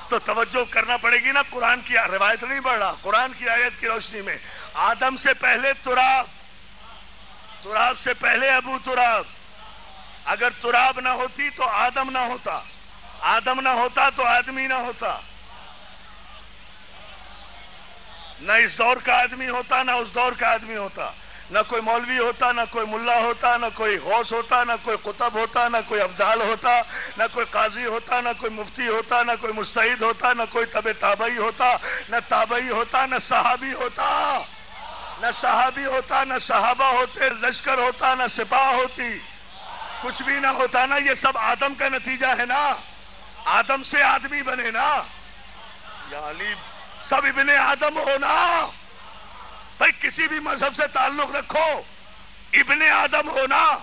تو توجہ کرنا پڑے گی نا، قرآن کی روایت نہیں پڑھ رہا، قرآن کی آیت کی روشنی میں۔ آدم سے پہلے تراب، تراب سے پہلے ابو تراب۔ اگر تراب نہ ہوتی تو آدم نہ ہوتا، آدم نہ ہوتا تو آدمی نہ ہوتا، نہ اس دور کا آدمی ہوتا نہ اس دور کا آدمی ہوتا، نہ کوئی مولوی ہوتا نہ کوئی ملا ہوتا، نہ کوئی غوث ہوتا نہ کوئی قطب ہوتا، نہ کوئی ابدال ہوتا، نہ کوئی قاضی ہوتا، نہ کوئی مفتی ہوتا، نہ کوئی مجتہد ہوتا، نہ کوئی تابعی ہوتا، نہ تابعی ہوتا، نہ صحابی ہوتا، نہ صحابی ہوتا، نہ صحابہ ہوتے، لشکر ہوتا، نہ سپاہ ہوتی، کچھ بھی نہ ہوتا نا۔ یہ سب آدم کا نتیجہ ہے نا، آدم سے آدمی بنے نا۔ یا علی، سب ابن آدم ہونا۔ بھائی کسی بھی مذہب سے تعلق رکھو، ابن آدم ہونا۔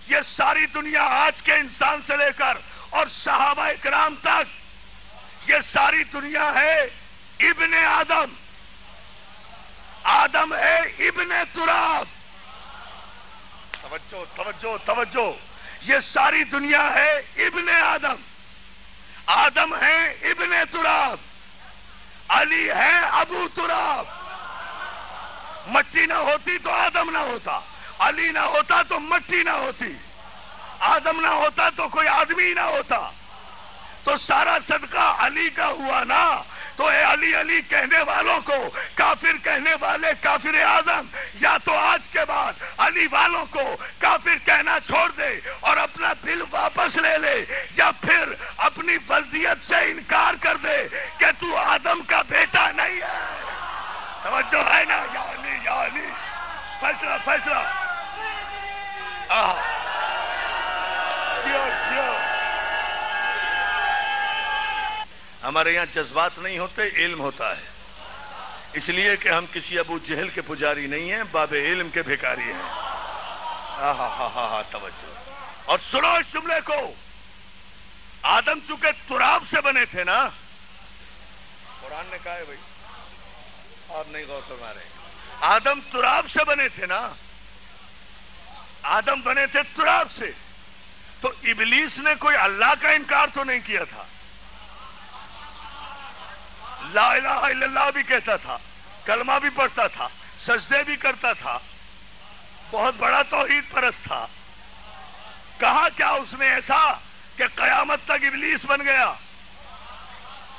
یہ ساری دنیا آج کے انسان سے لے کر اور صحابہ اکرام تک، یہ ساری دنیا ہے ابن آدم۔ آدم ہے ابن تراب۔ توجہ توجہ توجہ، یہ ساری دنیا ہے ابن آدم۔ آدم ہے ابن تراب، علی ہے ابو تراب۔ مٹی نہ ہوتی تو آدم نہ ہوتا، علی نہ ہوتا تو مٹی نہ ہوتی، آدم نہ ہوتا تو کوئی آدمی نہ ہوتا۔ تو سارا صدقہ علی کا ہوا نا۔ تو اے علی علی کہنے والوں کو، کافر کہنے والے کافر اعظم، یا تو آج کے بعد علی والوں کو کافر کہنا چھوڑ دے اور اپنا دل واپس لے لے، یا پھر اپنی فرضیت سے انکار کر دے کہ تو آدم کا بیٹا نہیں ہے۔ توجہ ہے نا؟ یا علی یا علی، فیصلہ فیصلہ۔ ہمارے یہاں جذبات نہیں ہوتے، علم ہوتا ہے، اس لیے کہ ہم کسی ابو جہل کے پجاری نہیں ہیں، باب علم کے بھیکاری ہیں۔ توجہ اور سنو اس جملے کو۔ آدم چونکہ تراب سے بنے تھے نا، قرآن نے کہا ہے بھائی، آپ نہیں غور فرما رہے، آدم تراب سے بنے تھے نا، آدم بنے تھے تراب سے، تو ابلیس نے کوئی اللہ کا انکار تو نہیں کیا تھا، لا الہ الا اللہ بھی کہتا تھا، کلمہ بھی پڑھتا تھا، سجدے بھی کرتا تھا، بہت بڑا توحید پرست تھا۔ کہا کیا اس نے ایسا کہ قیامت تک ابلیس بن گیا؟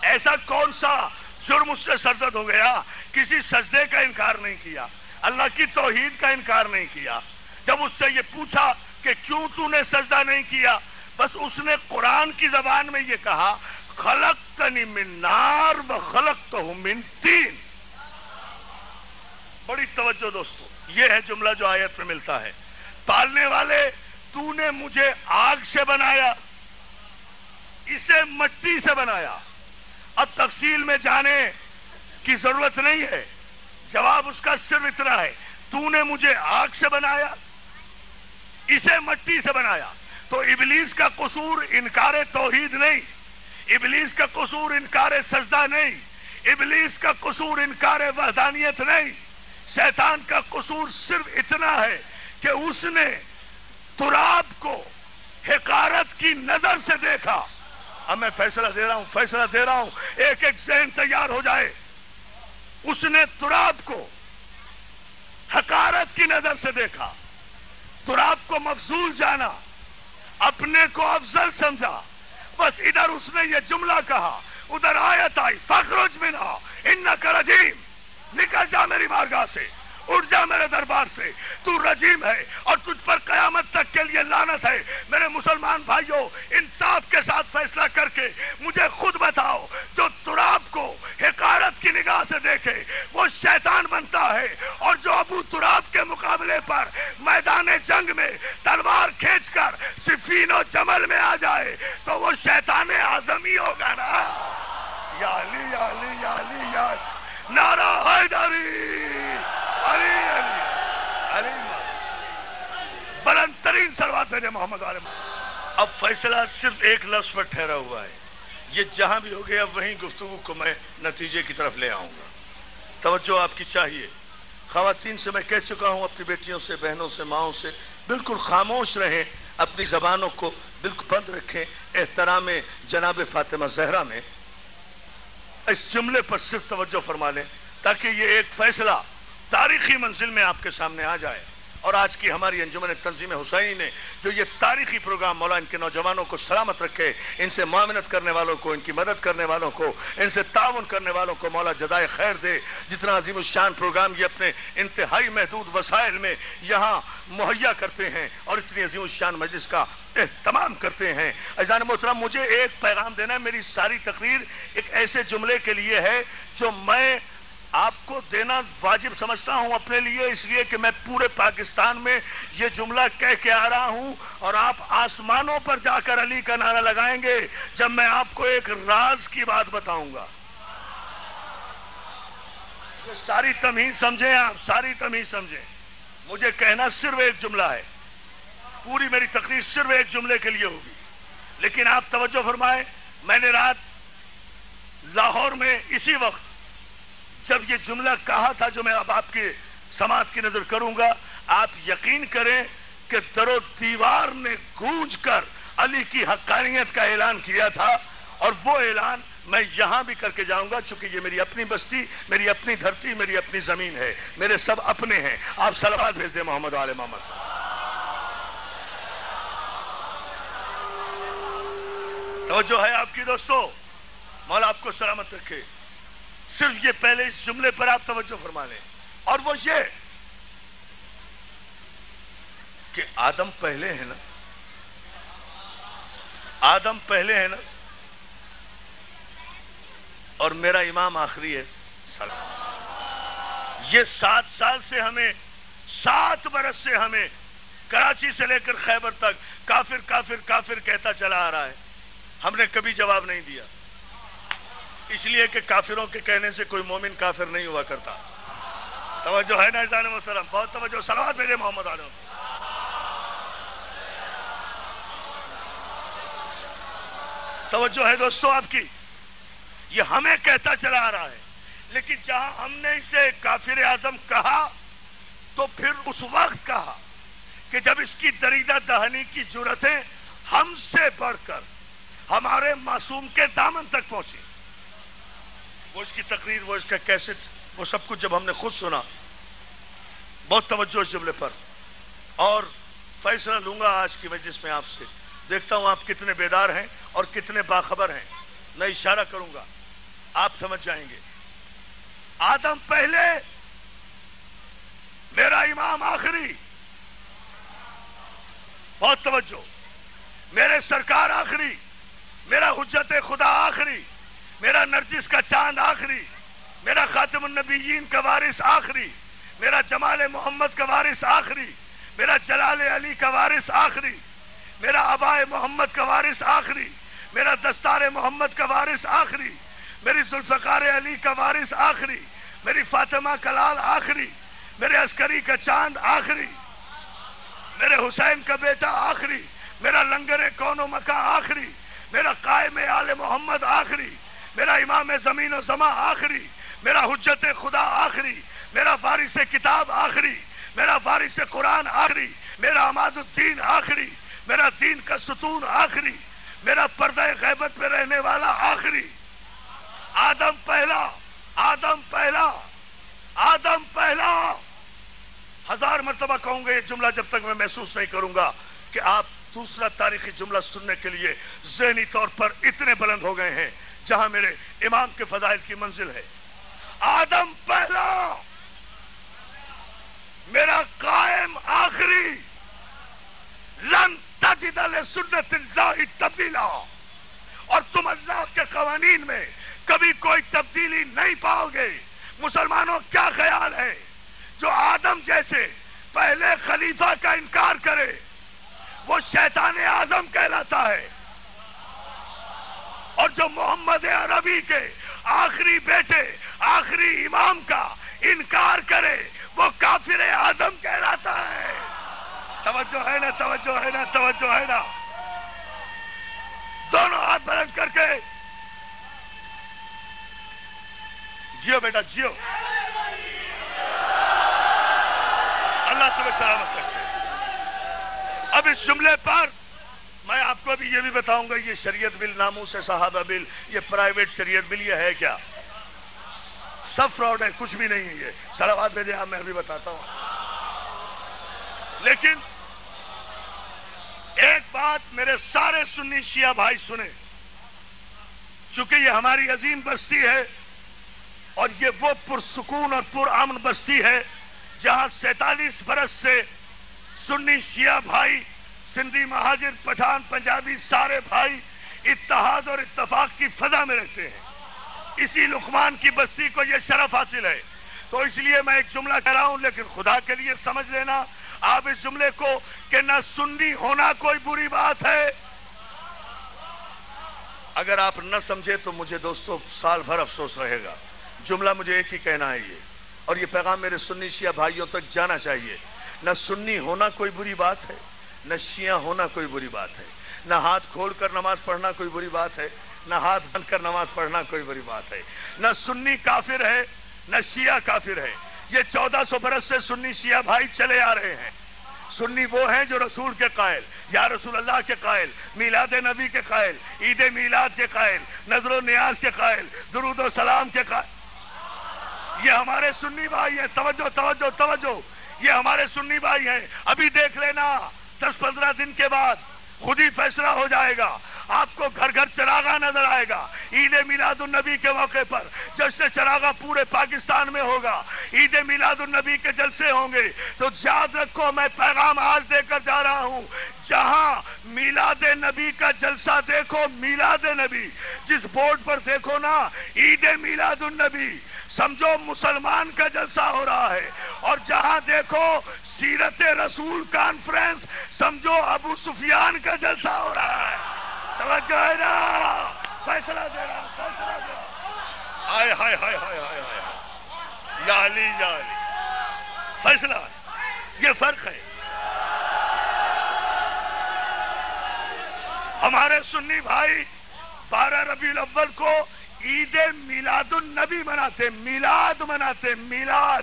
ایسا کون سا جرم اس سے سرزد ہو گیا؟ کسی سجدے کا انکار نہیں کیا، اللہ کی توحید کا انکار نہیں کیا۔ جب اس سے یہ پوچھا کہ کیوں تو نے سجدہ نہیں کیا، بس اس نے قرآن کی زبان میں یہ کہا خلقتنی من نار و خلقتہ من طین۔ بڑی توجہ دوستو، یہ ہے جملہ جو آیت میں ملتا ہے۔ پالنے والے، تو نے مجھے آگ سے بنایا، اسے مٹی سے بنایا۔ اب تفصیل میں جانے کی ضرورت نہیں ہے، جواب اس کا صرف اتنا ہے، تو نے مجھے آگ سے بنایا، اسے مٹی سے بنایا۔ تو ابلیس کا قصور انکار توحید نہیں، ابلیس کا قصور انکار سجدہ نہیں، ابلیس کا قصور انکار وحدانیت نہیں۔ شیطان کا قصور صرف اتنا ہے کہ اس نے تراب کو حقارت کی نظر سے دیکھا۔ اب میں فیصلہ دے رہا ہوں، فیصلہ دے رہا ہوں، ایک ایک ذہن تیار ہو جائے۔ اس نے تراب کو حقارت کی نظر سے دیکھا، تراب کو مفضول جانا، اپنے کو افضل سمجھا۔ بس ادھر اس نے یہ جملہ کہا ادھر آیت آئی فخرج منہا انکا رجیم، نکل جا میری بارگاہ سے، اٹھ جا میرے دربار سے، تو رجیم ہے اور تجھ پر قیامت تک کے لیے لعنت ہے۔ میرے مسلمان بھائیوں، انصاف کے ساتھ فیصلہ کر کے مجھے خود بتاؤ، جو تراب کو حقارت کی نگاہ سے دیکھے وہ شیطان بنتا ہے، اور جو ابو تراب کے مقابلے پر میدان جنگ میں تلوار کھینچ کر صفین و جمل میں آ جائے تو وہ شیطان اعظم ہی ہوگا نا۔ یا علی یا علی یا علی یا علی، نعرہ حیدری، علی علی علی، بلند ترین صلوات بھیجے محمد علیہ۔ اب فیصلہ صرف ایک لفظ پر ٹھہرا ہوا ہے، یہ جہاں بھی ہو گیا وہیں گفتگو کو میں نتیجے کی طرف لے آؤں گا۔ توجہ آپ کی چاہیے۔ خواتین سے میں کہہ چکا ہوں، اپنی بیٹیوں سے، بہنوں سے، ماؤں سے بالکل خاموش رہیں، اپنی زبانوں کو بالکل بند رکھیں۔ احترام جناب فاطمہ زہرا میں اس جملے پر صرف توجہ فرما لیں تاکہ یہ ایک فیصلہ تاریخی منزل میں آپ کے سامنے آ جائے۔ اور آج کی ہماری انجمن تنظیم حسینی نے جو یہ تاریخی پروگرام، مولا ان کے نوجوانوں کو سلامت رکھے، ان سے معاونت کرنے والوں کو، ان کی مدد کرنے والوں کو، ان سے تعاون کرنے والوں کو مولا جزائے خیر دے۔ جتنا عظیم الشان پروگرام یہ اپنے انتہائی محدود وسائل میں یہاں مہیا کرتے ہیں اور اتنی عظیم الشان مجلس کا اہتمام کرتے ہیں۔ عزیزان محترم، مجھے ایک پیغام دینا ہے۔ میری ساری تقریر ایک ایسے جملے کے لیے ہے جو میں آپ کو دینا واجب سمجھتا ہوں اپنے لیے، اس لیے کہ میں پورے پاکستان میں یہ جملہ کہہ کے آ رہا ہوں، اور آپ آسمانوں پر جا کر علی کا نعرہ لگائیں گے جب میں آپ کو ایک راز کی بات بتاؤں گا۔ ساری تمہید سمجھیں، آپ ساری تمہید سمجھیں۔ مجھے کہنا صرف ایک جملہ ہے، پوری میری تقریر صرف ایک جملے کے لیے ہوگی، لیکن آپ توجہ فرمائیں۔ میں نے رات لاہور میں اسی وقت جب یہ جملہ کہا تھا جو میں اب آپ کی سماعت کی نظر کروں گا، آپ یقین کریں کہ در و دیوار نے گونج کر علی کی حقانیت کا اعلان کیا تھا، اور وہ اعلان میں یہاں بھی کر کے جاؤں گا، چونکہ یہ میری اپنی بستی، میری اپنی دھرتی، میری اپنی زمین ہے، میرے سب اپنے ہیں۔ آپ صلوات بھیج دیں محمد آل محمد۔ توجہ ہے آپ کی دوستو، مولا آپ کو سلامت رکھے۔ صرف یہ پہلے اس جملے پر آپ توجہ فرما لیں، اور وہ یہ کہ آدم پہلے ہے نا، آدم پہلے ہے نا، اور میرا امام آخری ہے۔ یہ 7 سال سے ہمیں، 7 برس سے ہمیں کراچی سے لے کر خیبر تک کافر کافر کافر کہتا چلا آ رہا ہے، ہم نے کبھی جواب نہیں دیا، اس لیے کہ کافروں کے کہنے سے کوئی مومن کافر نہیں ہوا کرتا۔ توجہ ہے نا عزیزان محترم؟ بہت توجہ، صلوات بھیجے محمد علیہ۔ توجہ ہے دوستو آپ کی، یہ ہمیں کہتا چلا آ رہا ہے، لیکن جہاں ہم نے اسے کافر اعظم کہا تو پھر اس وقت کہا کہ جب اس کی دریدہ دہنی کی جرأتیں ہم سے بڑھ کر ہمارے معصوم کے دامن تک پہنچی۔ وہ اس کی تقریر، وہ اس کا کیسٹ، وہ سب کچھ جب ہم نے خود سنا، بہت توجہ اس جملے پر، اور فیصلہ لوں گا آج کی مجلس میں آپ سے۔ دیکھتا ہوں آپ کتنے بیدار ہیں اور کتنے باخبر ہیں، میں اشارہ کروں گا آپ سمجھ جائیں گے۔ آدم پہلے، میرا امام آخری، بہت توجہ، میرے سرکار آخری، میرا حجت خدا آخری، میرا نرجس کا چاند آخری، میرا خاتم النبیین کا وارث آخری، میرا جمال محمد کا وارث آخری، میرا جلال علی کا وارث آخری، میرا ابائے محمد کا وارث آخری، میرا دستار محمد کا وارث آخری، میری ذوالفقار علی کا وارث آخری، میری فاطمہ کا لال آخری، میرے عسکری کا چاند آخری، میرے حسین کا بیٹا آخری، میرا لنگر کون و مکان آخری، میرا قائم آل محمد آخری، میرا امام زمین و زمان آخری، میرا حجت خدا آخری، میرا وارث کتاب آخری، میرا وارث قرآن آخری، میرا عماد الدین آخری، میرا دین کا ستون آخری، میرا پردہ غیبت میں رہنے والا آخری۔ آدم پہلا، آدم پہلا، آدم پہلا۔ 1000 مرتبہ کہوں گا یہ جملہ جب تک میں محسوس نہیں کروں گا کہ آپ دوسرا تاریخی جملہ سننے کے لیے ذہنی طور پر اتنے بلند ہو گئے ہیں جہاں میرے امام کے فضائل کی منزل ہے. آدم پہلا، میرا قائم آخری، لن تجد لسنت اللہ تبدیلا، اور تم اللہ کے قوانین میں کبھی کوئی تبدیلی نہیں پاؤ گے. مسلمانوں کیا خیال ہے؟ جو آدم جیسے پہلے خلیفہ کا انکار کرے وہ شیطان اعظم کہلاتا ہے، اور جو محمد عربی کے آخری بیٹے آخری امام کا انکار کرے وہ کافر اعظم کہلاتا ہے. توجہ ہے نا؟ توجہ ہے نا؟ توجہ ہے نا؟ دونوں ہاتھ بلند کر کے جیو بیٹا جیو، اللہ تمہیں سلامت رکھے. اب اس جملے پر میں آپ کو ابھی یہ بھی بتاؤں گا، یہ شریعت بل، ناموس صحابہ بل، یہ پرائیویٹ شریعت بل، یہ ہے کیا؟ سب فراڈ ہے، کچھ بھی نہیں ہے. یہ صلوات بھیجے آپ، میں ابھی بتاتا ہوں. لیکن ایک بات میرے سارے سنی شیعہ بھائی سنیں، چونکہ یہ ہماری عظیم بستی ہے اور یہ وہ پرسکون اور پرامن بستی ہے جہاں 47 برس سے سنی شیعہ بھائی، سندھی، مہاجر، پٹھان، پنجابی، سارے بھائی اتحاد اور اتفاق کی فضا میں رہتے ہیں. اسی لقمان کی بستی کو یہ شرف حاصل ہے. تو اس لیے میں ایک جملہ کہہ رہا ہوں، لیکن خدا کے لیے سمجھ لینا آپ اس جملے کو کہ نہ سنی ہونا کوئی بری بات ہے. اگر آپ نہ سمجھے تو مجھے دوستو سال بھر افسوس رہے گا. جملہ مجھے ایک ہی کہنا ہے یہ، اور یہ پیغام میرے سنی شیعہ بھائیوں تک جانا چاہیے. نہ سنی ہونا کوئی بری بات ہے، نہ شیعہ ہونا کوئی بری بات ہے، نہ ہاتھ کھول کر نماز پڑھنا کوئی بری بات ہے، نہ ہاتھ بند کر نماز پڑھنا کوئی بری بات ہے. نہ سنی کافر ہے نہ شیعہ کافر ہے. یہ 1400 برس سے سنی شیعہ بھائی چلے آ رہے ہیں. سنی وہ ہیں جو رسول کے قائل، یا رسول اللہ کے قائل، میلاد نبی کے قائل، عید میلاد کے قائل، نظر و نیاز کے قائل، درود و سلام کے قائل. یہ ہمارے سنی بھائی ہیں. توجہ توجہ توجہ، یہ ہمارے سنی بھائی ہیں. ابھی دیکھ لینا 10-15 دن کے بعد خود ہی فیصلہ ہو جائے گا. آپ کو گھر گھر چراغاں نظر آئے گا. عید میلاد النبی کے موقع پر جشن چراغاں پورے پاکستان میں ہوگا. عید میلاد النبی کے جلسے ہوں گے. تو یاد رکھو، میں پیغام آج دے کر جا رہا ہوں، جہاں میلاد نبی کا جلسہ دیکھو، میلاد نبی، جس بورڈ پر دیکھو نا عید میلاد النبی، سمجھو مسلمان کا جلسہ ہو رہا ہے. اور جہاں دیکھو سیرت رسول کانفرنس، سمجھو ابو سفیان کا جلسہ ہو رہا ہے. توجہ ہے نا؟ فیصلہ دے رہا، فیصلہ دے رہا. ہائے ہائے ہائے ہائے ہائے ہائے، یا علی یا علی. فیصلہ، یہ فرق ہے. ہمارے سنی بھائی 12 ربیع الاول کو عید میلاد النبی مناتے، میلاد مناتے، میلاد.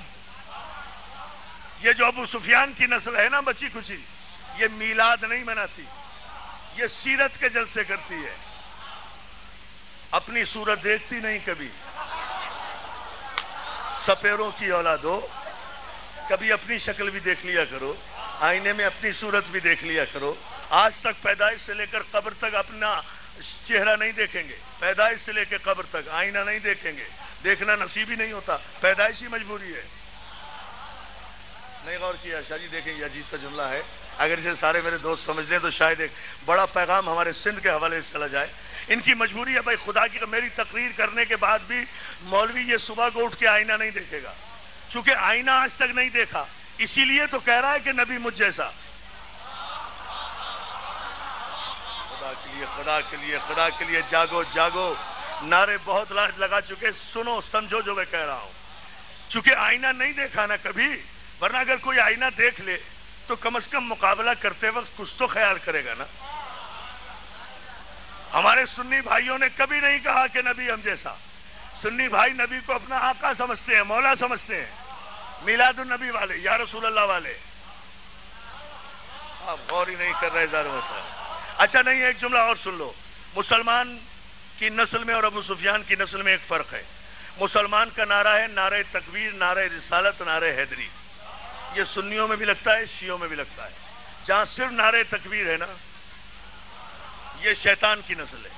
یہ جو ابو سفیان کی نسل ہے نا بچی کچی، یہ میلاد نہیں مناتی، یہ سیرت کے جلسے کرتی ہے. اپنی صورت دیکھتی نہیں کبھی. سپیروں کی اولاد ہو، کبھی اپنی شکل بھی دیکھ لیا کرو، آئینے میں اپنی صورت بھی دیکھ لیا کرو. آج تک پیدائش سے لے کر قبر تک اپنا چہرہ نہیں دیکھیں گے، پیدائش سے لے کے قبر تک آئینہ نہیں دیکھیں گے. دیکھنا نصیب ہی نہیں ہوتا، پیدائشی مجبوری ہے. نہیں غور کیا شاہ جی؟ دیکھیں یہ عجیب سا جملہ ہے. اگر اسے سارے میرے دوست سمجھ لیں تو شاید ایک بڑا پیغام ہمارے سندھ کے حوالے سے چلا جائے. ان کی مجبوری ہے بھائی. خدا کی میری تقریر کرنے کے بعد بھی مولوی یہ صبح کو اٹھ کے آئینہ نہیں دیکھے گا، چونکہ آئینہ آج تک نہیں دیکھا، اسی لیے تو کہہ رہا ہے کہ نبی مجھ جیسا. خدا کے لیے، خدا کے لیے، خدا کے لیے جاگو جاگو. نعرے بہت لگا چکے، سنو سمجھو جو میں کہہ رہا ہوں. چونکہ آئینہ نہیں دیکھا نا کبھی، ورنہ اگر کوئی آئینہ دیکھ لے تو کم از کم مقابلہ کرتے وقت کچھ تو خیال کرے گا نا. ہمارے سنی بھائیوں نے کبھی نہیں کہا کہ نبی ہم جیسا. سنی بھائی نبی کو اپنا آقا سمجھتے ہیں، مولا سمجھتے ہیں. میلاد النبی والے، یا رسول اللہ والے. آپ غور ہی نہیں کر رہے ظاہر ہوتا ہے. اچھا نہیں، ایک جملہ اور سن لو. مسلمان کی نسل میں اور ابو سفیان کی نسل میں ایک فرق ہے. مسلمان کا نعرہ ہے نعرہ تکبیر، نعرہ رسالت، نعرہ حیدری. یہ سنیوں میں بھی لگتا ہے، شیعوں میں بھی لگتا ہے. جہاں صرف نعرہ تکبیر ہے نا، یہ شیطان کی نسل ہے.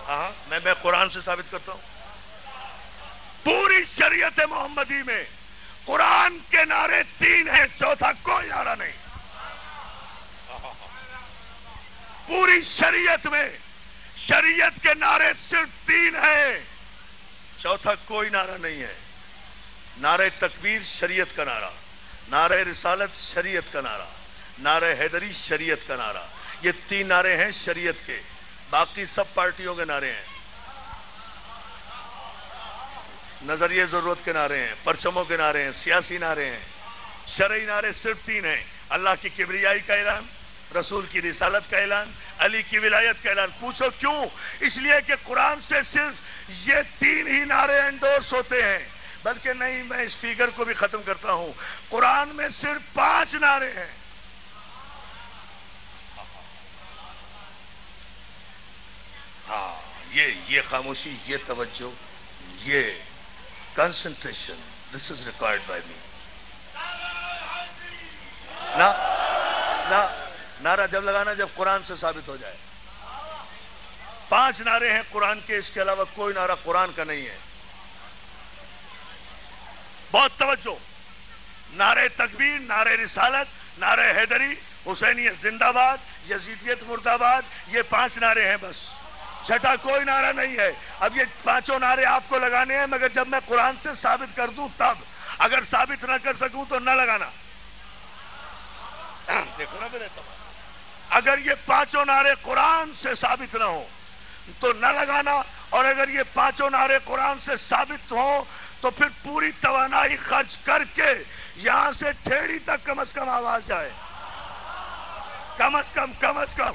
ہاں میں قرآن سے ثابت کرتا ہوں. پوری شریعت محمدی میں قرآن کے نعرے 3 ہیں، چوتھا کوئی نعرہ نہیں. پوری شریعت میں شریعت کے نعرے صرف 3 ہیں، چوتھا کوئی نعرہ نہیں ہے. نعرہ تکبیر شریعت کا نعرہ، نعرہ رسالت شریعت کا نعرہ، نعرہ حیدری شریعت کا نعرہ. یہ 3 نعرے ہیں شریعت کے، باقی سب پارٹیوں کے نعرے ہیں. نظریہ ضرورت کے نعرے ہیں، پرچموں کے نعرے ہیں، سیاسی نعرے ہیں. شرعی نعرے صرف 3 ہیں: اللہ کی کبریائی کا اعلان، رسول کی رسالت کا اعلان، علی کی ولایت کا اعلان. پوچھو کیوں؟ اس لیے کہ قرآن سے صرف یہ 3 ہی نعرے انڈورس ہوتے ہیں. بلکہ نہیں، میں اس فیگر کو بھی ختم کرتا ہوں. قرآن میں صرف 5 نعرے ہیں. ہاں، یہ خاموشی، یہ توجہ، یہ concentration, this is required by me. نعرہ جب لگانا جب قرآن سے ثابت ہو جائے. 5 نعرے ہیں قرآن کے، اس کے علاوہ کوئی نعرہ قرآن کا نہیں ہے. بہت توجہ. نعرہ تکبیر، نعرہ رسالت، نعرہ حیدری، حسینیت زندہ باد، یزیدیت مرد آباد، یہ 5 نعرے ہیں بس. چھٹا کوئی نعرہ نہیں ہے. اب یہ 5 نعرے آپ کو لگانے ہیں، مگر جب میں قرآن سے ثابت کر دوں تب. اگر ثابت نہ کر سکوں تو نہ لگانا. دیکھو نا میرے تمام، اگر یہ 5 نعرے قرآن سے ثابت نہ ہو تو نہ لگانا، اور اگر یہ 5 نعرے قرآن سے ثابت ہوں تو پھر پوری توانائی خرچ کر کے یہاں سے ٹھیڑی تک کم از کم آواز جائے. کم از کم.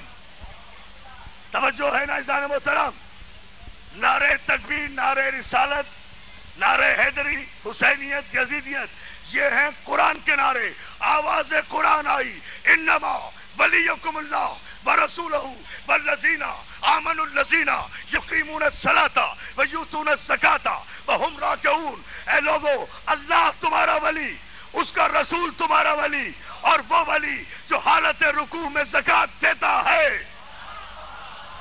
توجہ ہے نا عزیزان محترم؟ نعرہ تکبیر، نعرہ رسالت، نعرہ حیدری، حسینیت، یزیدیت، یہ ہیں قرآن کے نعرے. آواز قرآن آئی: انما ولیکم اللہ ورسولہ والذین آمنوا الذین یقیمون الصلاۃ ویؤتون الزکاۃ وہم راکعون. اے لوگو، اللہ تمہارا ولی، اس کا رسول تمہارا ولی، اور وہ ولی جو حالت رکوع میں زکات دیتا ہے.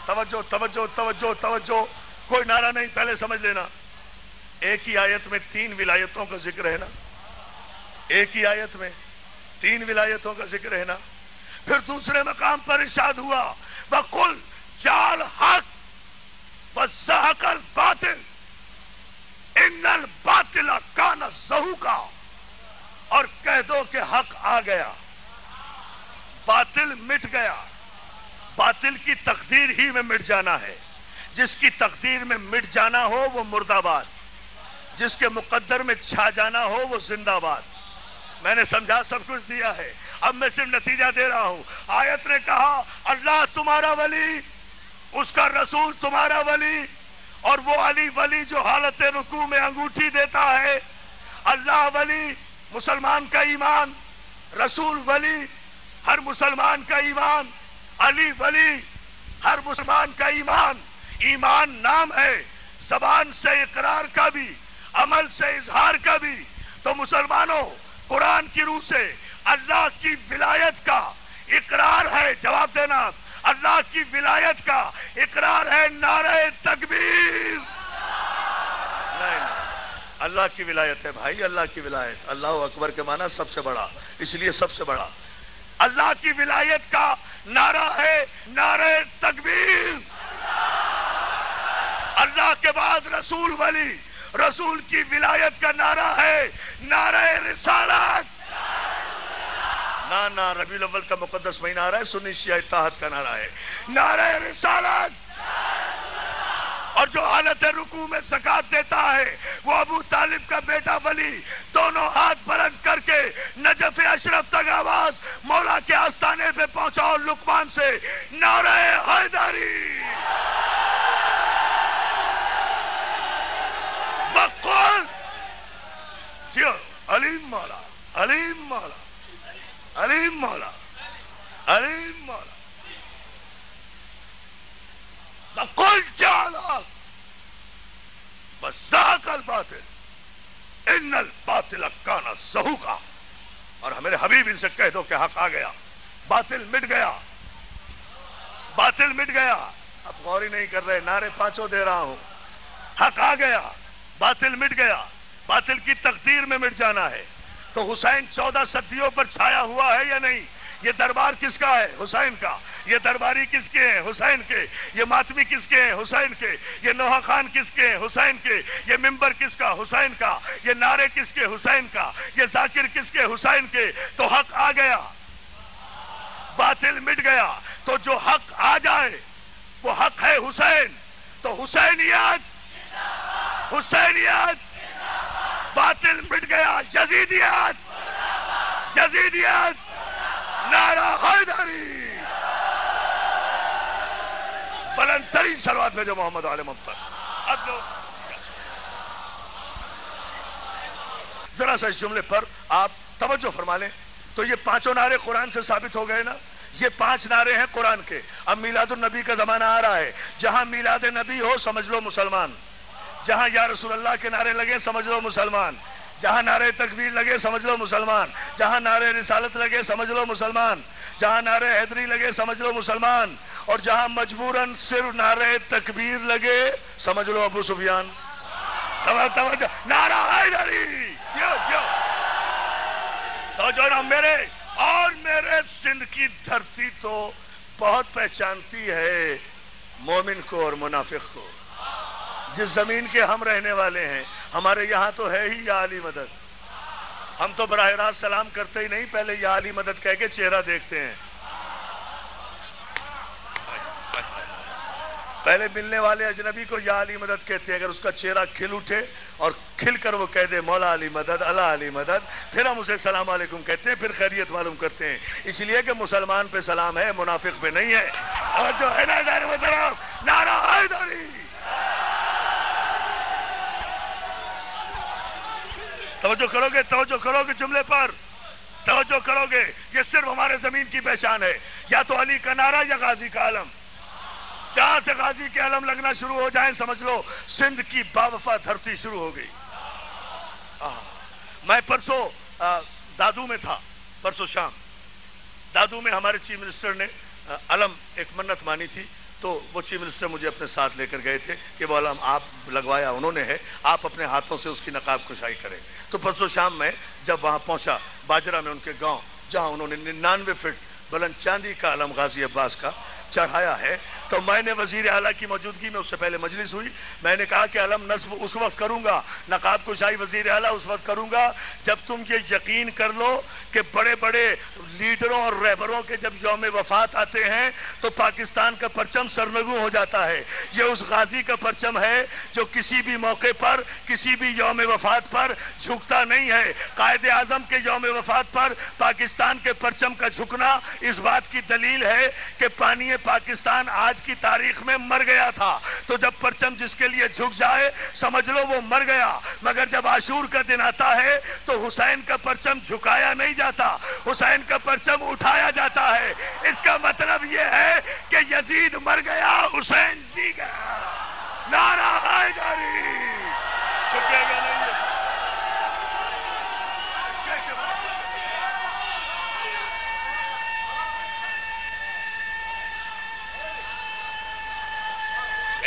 توجہ توجہ توجہ توجہ. کوئی نعرہ نہیں، پہلے سمجھ لینا. ایک ہی آیت میں 3 ولایتوں کا ذکر ہے نا. ایک ہی آیت میں 3 ولایتوں کا ذکر ہے نا. پھر دوسرے مقام پر ارشاد ہوا: وَقُلْ جَاءَ الْحَقُّ وَزَهَقَ الْبَاطِلُ إِنَّ الْبَاطِلَ كَانَ زَهُوقًا. اور کہہ دو کہ حق آ گیا، باطل مٹ گیا. باطل کی تقدیر ہی میں مٹ جانا ہے. جس کی تقدیر میں مٹ جانا ہو وہ مرد آباد، جس کے مقدر میں چھا جانا ہو وہ زندہ باد. میں نے سمجھا، سب کچھ دیا ہے، اب میں صرف نتیجہ دے رہا ہوں. آیت نے کہا اللہ تمہارا ولی، اس کا رسول تمہارا ولی، اور وہ علی ولی جو حالت رکوع میں انگوٹھی دیتا ہے. اللہ ولی، مسلمان کا ایمان، رسول ولی، ہر مسلمان کا ایمان، علی ولی، ہر مسلمان کا ایمان. ایمان نام ہے، زبان سے اقرار کا بھی، عمل سے اظہار کا بھی. تو مسلمانوں، قرآن کی روح سے اللہ کی ولایت کا اقرار ہے. جواب دینا. اللہ کی ولایت کا اقرار ہے نعرہ تکبیر. نہیں، اللہ کی ولایت ہے بھائی، اللہ کی ولایت. اللہ اکبر کے معنی سب سے بڑا، اس لیے سب سے بڑا. اللہ کی ولایت کا نعرہ ہے نعرہ تکبیر. اللہ کے بعد رسول ولی، رسول کی ولایت کا نعرہ ہے نعرہ رسالت. نہ ربیع الاول کا مقدس مہینہ آ رہا ہے، سنی شیعہ اتحاد کا نعرہ ہے نعرہ رسالت. اور جو حالت رکوع میں زکات دیتا ہے وہ ابو طالب کا بیٹا ولی. دونوں ہاتھ بلند کر کے نجف اشرف تک آواز مولا کے آستانے پہ پہنچاؤ لقمان سے: نعرہ حیدری. بقول علیم مولا، علیم مولا، علیم مولا، علیم مولا. بقول جعل وزهق الباطل ان الباطل كان زهوقا. اور ہمارے حبیب ان سے کہہ دو کہ حق آ گیا، باطل مٹ گیا، باطل مٹ گیا. اب غور ہی نہیں کر رہے، نعرے پانچوں دے رہا ہوں. حق آ گیا، باطل مٹ گیا، باطل کی تقدیر میں مٹ جانا ہے. تو حسین 14 صدیوں پر چھایا ہوا ہے یا نہیں؟ یہ دربار کس کا ہے؟ حسین کا. یہ درباری کس کے ہیں؟ حسین کے. یہ ماتمی کس کے ہیں؟ حسین کے. یہ نوحہ خان کس کے ہیں؟ حسین کے. یہ ممبر کس کا؟ حسین کا. یہ نعرے کس کے؟ حسین کا. یہ ذاکر کس کے؟ حسین کے. تو حق آ گیا، باطل مٹ گیا. تو جو حق آ جائے وہ حق ہے حسین. تو حسینیت، حسینیت، باطل مٹ گیا. یزیدیت، یزیدیت، نعرہ حیدری. بلند ترین صلوات بھیجو محمد عالم پر. اب لوگ ذرا سا اس جملے پر آپ توجہ فرما لیں. تو یہ پانچوں نعرے قرآن سے ثابت ہو گئے نا. یہ 5 نعرے ہیں قرآن کے. اب میلاد النبی کا زمانہ آ رہا ہے. جہاں میلاد نبی ہو سمجھ لو مسلمان. جہاں یا رسول اللہ کے نعرے لگے سمجھ لو مسلمان. جہاں نعرے تکبیر لگے سمجھ لو مسلمان. جہاں نعرے رسالت لگے سمجھ لو مسلمان. جہاں نعرے حیدری لگے سمجھ لو مسلمان. اور جہاں مجبوراً صرف نعرے تکبیر لگے سمجھ لو ابو سفیان. توجہ، نعرہ حیدری. تو جو نا میرے اور میرے سندھ کی دھرتی تو بہت پہچانتی ہے مومن کو اور منافق کو. جس زمین کے ہم رہنے والے ہیں، ہمارے یہاں تو ہے ہی یا علی مدد. ہم تو براہ راست سلام کرتے ہی نہیں، پہلے یا علی مدد کہہ کے چہرہ دیکھتے ہیں. پہلے ملنے والے اجنبی کو یا علی مدد کہتے ہیں. اگر اس کا چہرہ کھل اٹھے اور کھل کر وہ کہہ دے مولا علی مدد، اللہ علی مدد، پھر ہم اسے السلام علیکم کہتے ہیں، پھر خیریت معلوم کرتے ہیں. اس لیے کہ مسلمان پہ سلام ہے، منافق پہ نہیں ہے. اور جو ہے نا نعرہ حیدری. توجہ کرو گے، توجہ کرو گے جملے پر، توجہ کرو گے. یہ صرف ہمارے زمین کی پہچان ہے. یا تو علی کا نعرہ یا غازی کا علم. جہاں سے غازی کے علم لگنا شروع ہو جائیں سمجھ لو سندھ کی باوفا دھرتی شروع ہو گئی. میں پرسوں دادو میں تھا، پرسوں شام دادو میں ہمارے چیف منسٹر نے علم ایک منت مانی تھی. تو وہ چیف منسٹر مجھے اپنے ساتھ لے کر گئے تھے کہ وہ علم آپ لگوایا انہوں نے ہے، آپ اپنے ہاتھوں سے اس کی نقاب کشائی کریں. تو پرسوں شام میں جب وہاں پہنچا باجرہ میں ان کے گاؤں، جہاں انہوں نے 99 فٹ بلند چاندی کا علم غازی عباس کا چڑھایا ہے، تو میں نے وزیر اعلیٰ کی موجودگی میں، اس سے پہلے مجلس ہوئی، میں نے کہا کہ علم نصب اس وقت کروں گا، نقاب کشائی وزیر اعلیٰ اس وقت کروں گا جب تم یہ یقین کر لو کہ بڑے بڑے لیڈروں اور رہبروں کے جب یوم وفات آتے ہیں تو پاکستان کا پرچم سرنگوں ہو جاتا ہے. یہ اس غازی کا پرچم ہے جو کسی بھی موقع پر، کسی بھی یوم وفات پر جھکتا نہیں ہے. قائد اعظم کے یوم وفات پر پاکستان کے پرچم کا جھکنا اس بات کی دلیل ہے کہ پانی پاکستان آج کی تاریخ میں مر گیا تھا. تو جب پرچم جس کے لیے جھک جائے سمجھ لو وہ مر گیا. مگر جب عاشور کا دن آتا ہے تو حسین کا پرچم جھکایا نہیں جاتا، حسین کا پرچم اٹھایا جاتا ہے. اس کا مطلب یہ ہے کہ یزید مر گیا، حسین جی گیا. نعرہ حیدری. جھکے گا نہیں.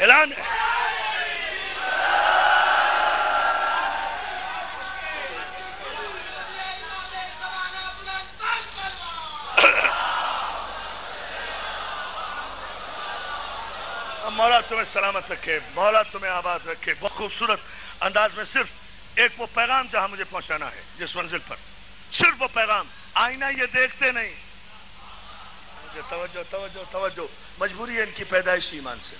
اعلان ہے. مولا تمہیں سلامت رکھے، مولا تمہیں آباد رکھے. بہت خوبصورت انداز میں صرف ایک وہ پیغام جہاں مجھے پہنچانا ہے جس منزل پر، صرف وہ پیغام. آئینہ یہ دیکھتے نہیں. توجہ توجہ توجہ. مجبوری ہے ان کی پیدائشی ایمان سے،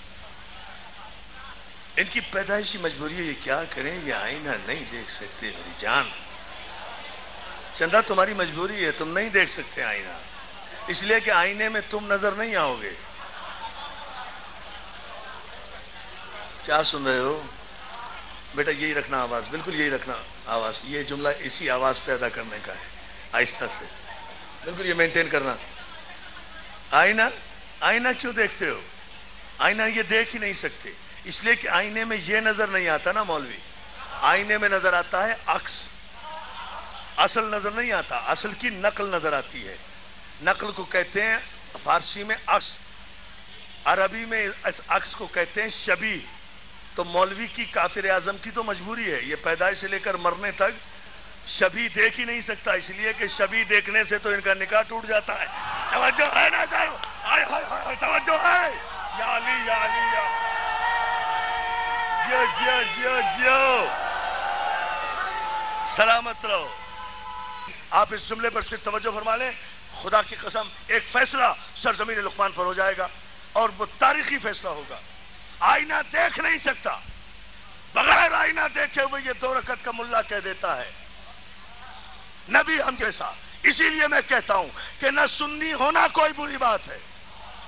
ان کی پیدائشی مجبوری ہے. یہ کیا کریں، یہ آئینہ نہیں دیکھ سکتے. میری جان چندہ تمہاری مجبوری ہے، تم نہیں دیکھ سکتے آئینہ، اس لیے کہ آئینے میں تم نظر نہیں آؤ گے. کیا سن رہے ہو بیٹا؟ یہی رکھنا آواز، بالکل یہی رکھنا آواز. یہ جملہ اسی آواز پیدا کرنے کا ہے، آہستہ سے بالکل یہ مینٹین کرنا. آئینہ، آئینہ کیوں دیکھتے ہو؟ آئینہ یہ دیکھ ہی نہیں سکتے اس لیے کہ آئینے میں یہ نظر نہیں آتا نا مولوی. آئینے میں نظر آتا ہے عکس، اصل نظر نہیں آتا. اصل کی نقل نظر آتی ہے. نقل کو کہتے ہیں فارسی میں عکس. عربی میں اس عکس کو کہتے ہیں شبیہ. تو مولوی کی کافر اعظم کی تو مجبوری ہے، یہ پیدائش سے لے کر مرنے تک شبیہ دیکھ ہی نہیں سکتا، اس لیے کہ شبیہ دیکھنے سے تو ان کا نکاح ٹوٹ جاتا ہے. توجہ ہے نا سر؟ توجہ ہے؟ یا علی یا علی یا جیو جیو جیو جیو سلامت رہو. آپ اس جملے پر صرف توجہ فرما لیں. خدا کی قسم ایک فیصلہ سرزمین لقمان پر ہو جائے گا اور وہ تاریخی فیصلہ ہوگا. آئینہ دیکھ نہیں سکتا، بغیر آئینہ دیکھے ہوئے یہ 2 رکعت کا ملا کہہ دیتا ہے نبی ہم جیسا. اسی لیے میں کہتا ہوں کہ نہ سنی ہونا کوئی بری بات ہے،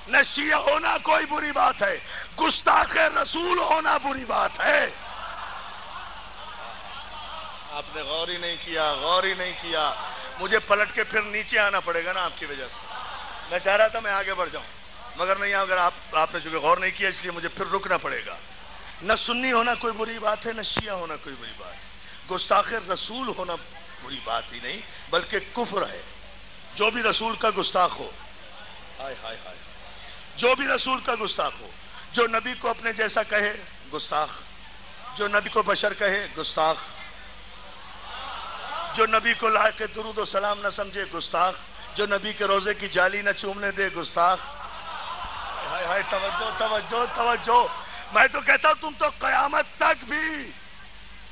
نہ شیعہ ہونا کوئی بری بات ہے، گستاخ رسول ہونا بری بات ہے. آپ نے غور ہی نہیں کیا، غور ہی نہیں کیا. مجھے پلٹ کے پھر نیچے آنا پڑے گا نا آپ کی وجہ سے. میں چاہ رہا تھا میں آگے بڑھ جاؤں مگر نہیں، اگر آپ نے چونکہ غور نہیں کیا اس لیے مجھے پھر رکنا پڑے گا. نہ سنی ہونا کوئی بری بات ہے، نہ شیعہ ہونا کوئی بری بات ہے. گستاخ رسول ہونا بری بات ہی نہیں بلکہ کفر ہے. جو بھی رسول کا گستاخ ہو، ہائے ہائے ہائے، جو بھی رسول کا گستاخ ہو، جو نبی کو اپنے جیسا کہے گستاخ، جو نبی کو بشر کہے گستاخ، جو نبی کو لائق درود و سلام نہ سمجھے گستاخ، جو نبی کے روزے کی جالی نہ چومنے دے گستاخ. ہائے ہائے، توجہ توجہ توجہ. میں تو کہتا ہوں تم تو قیامت تک بھی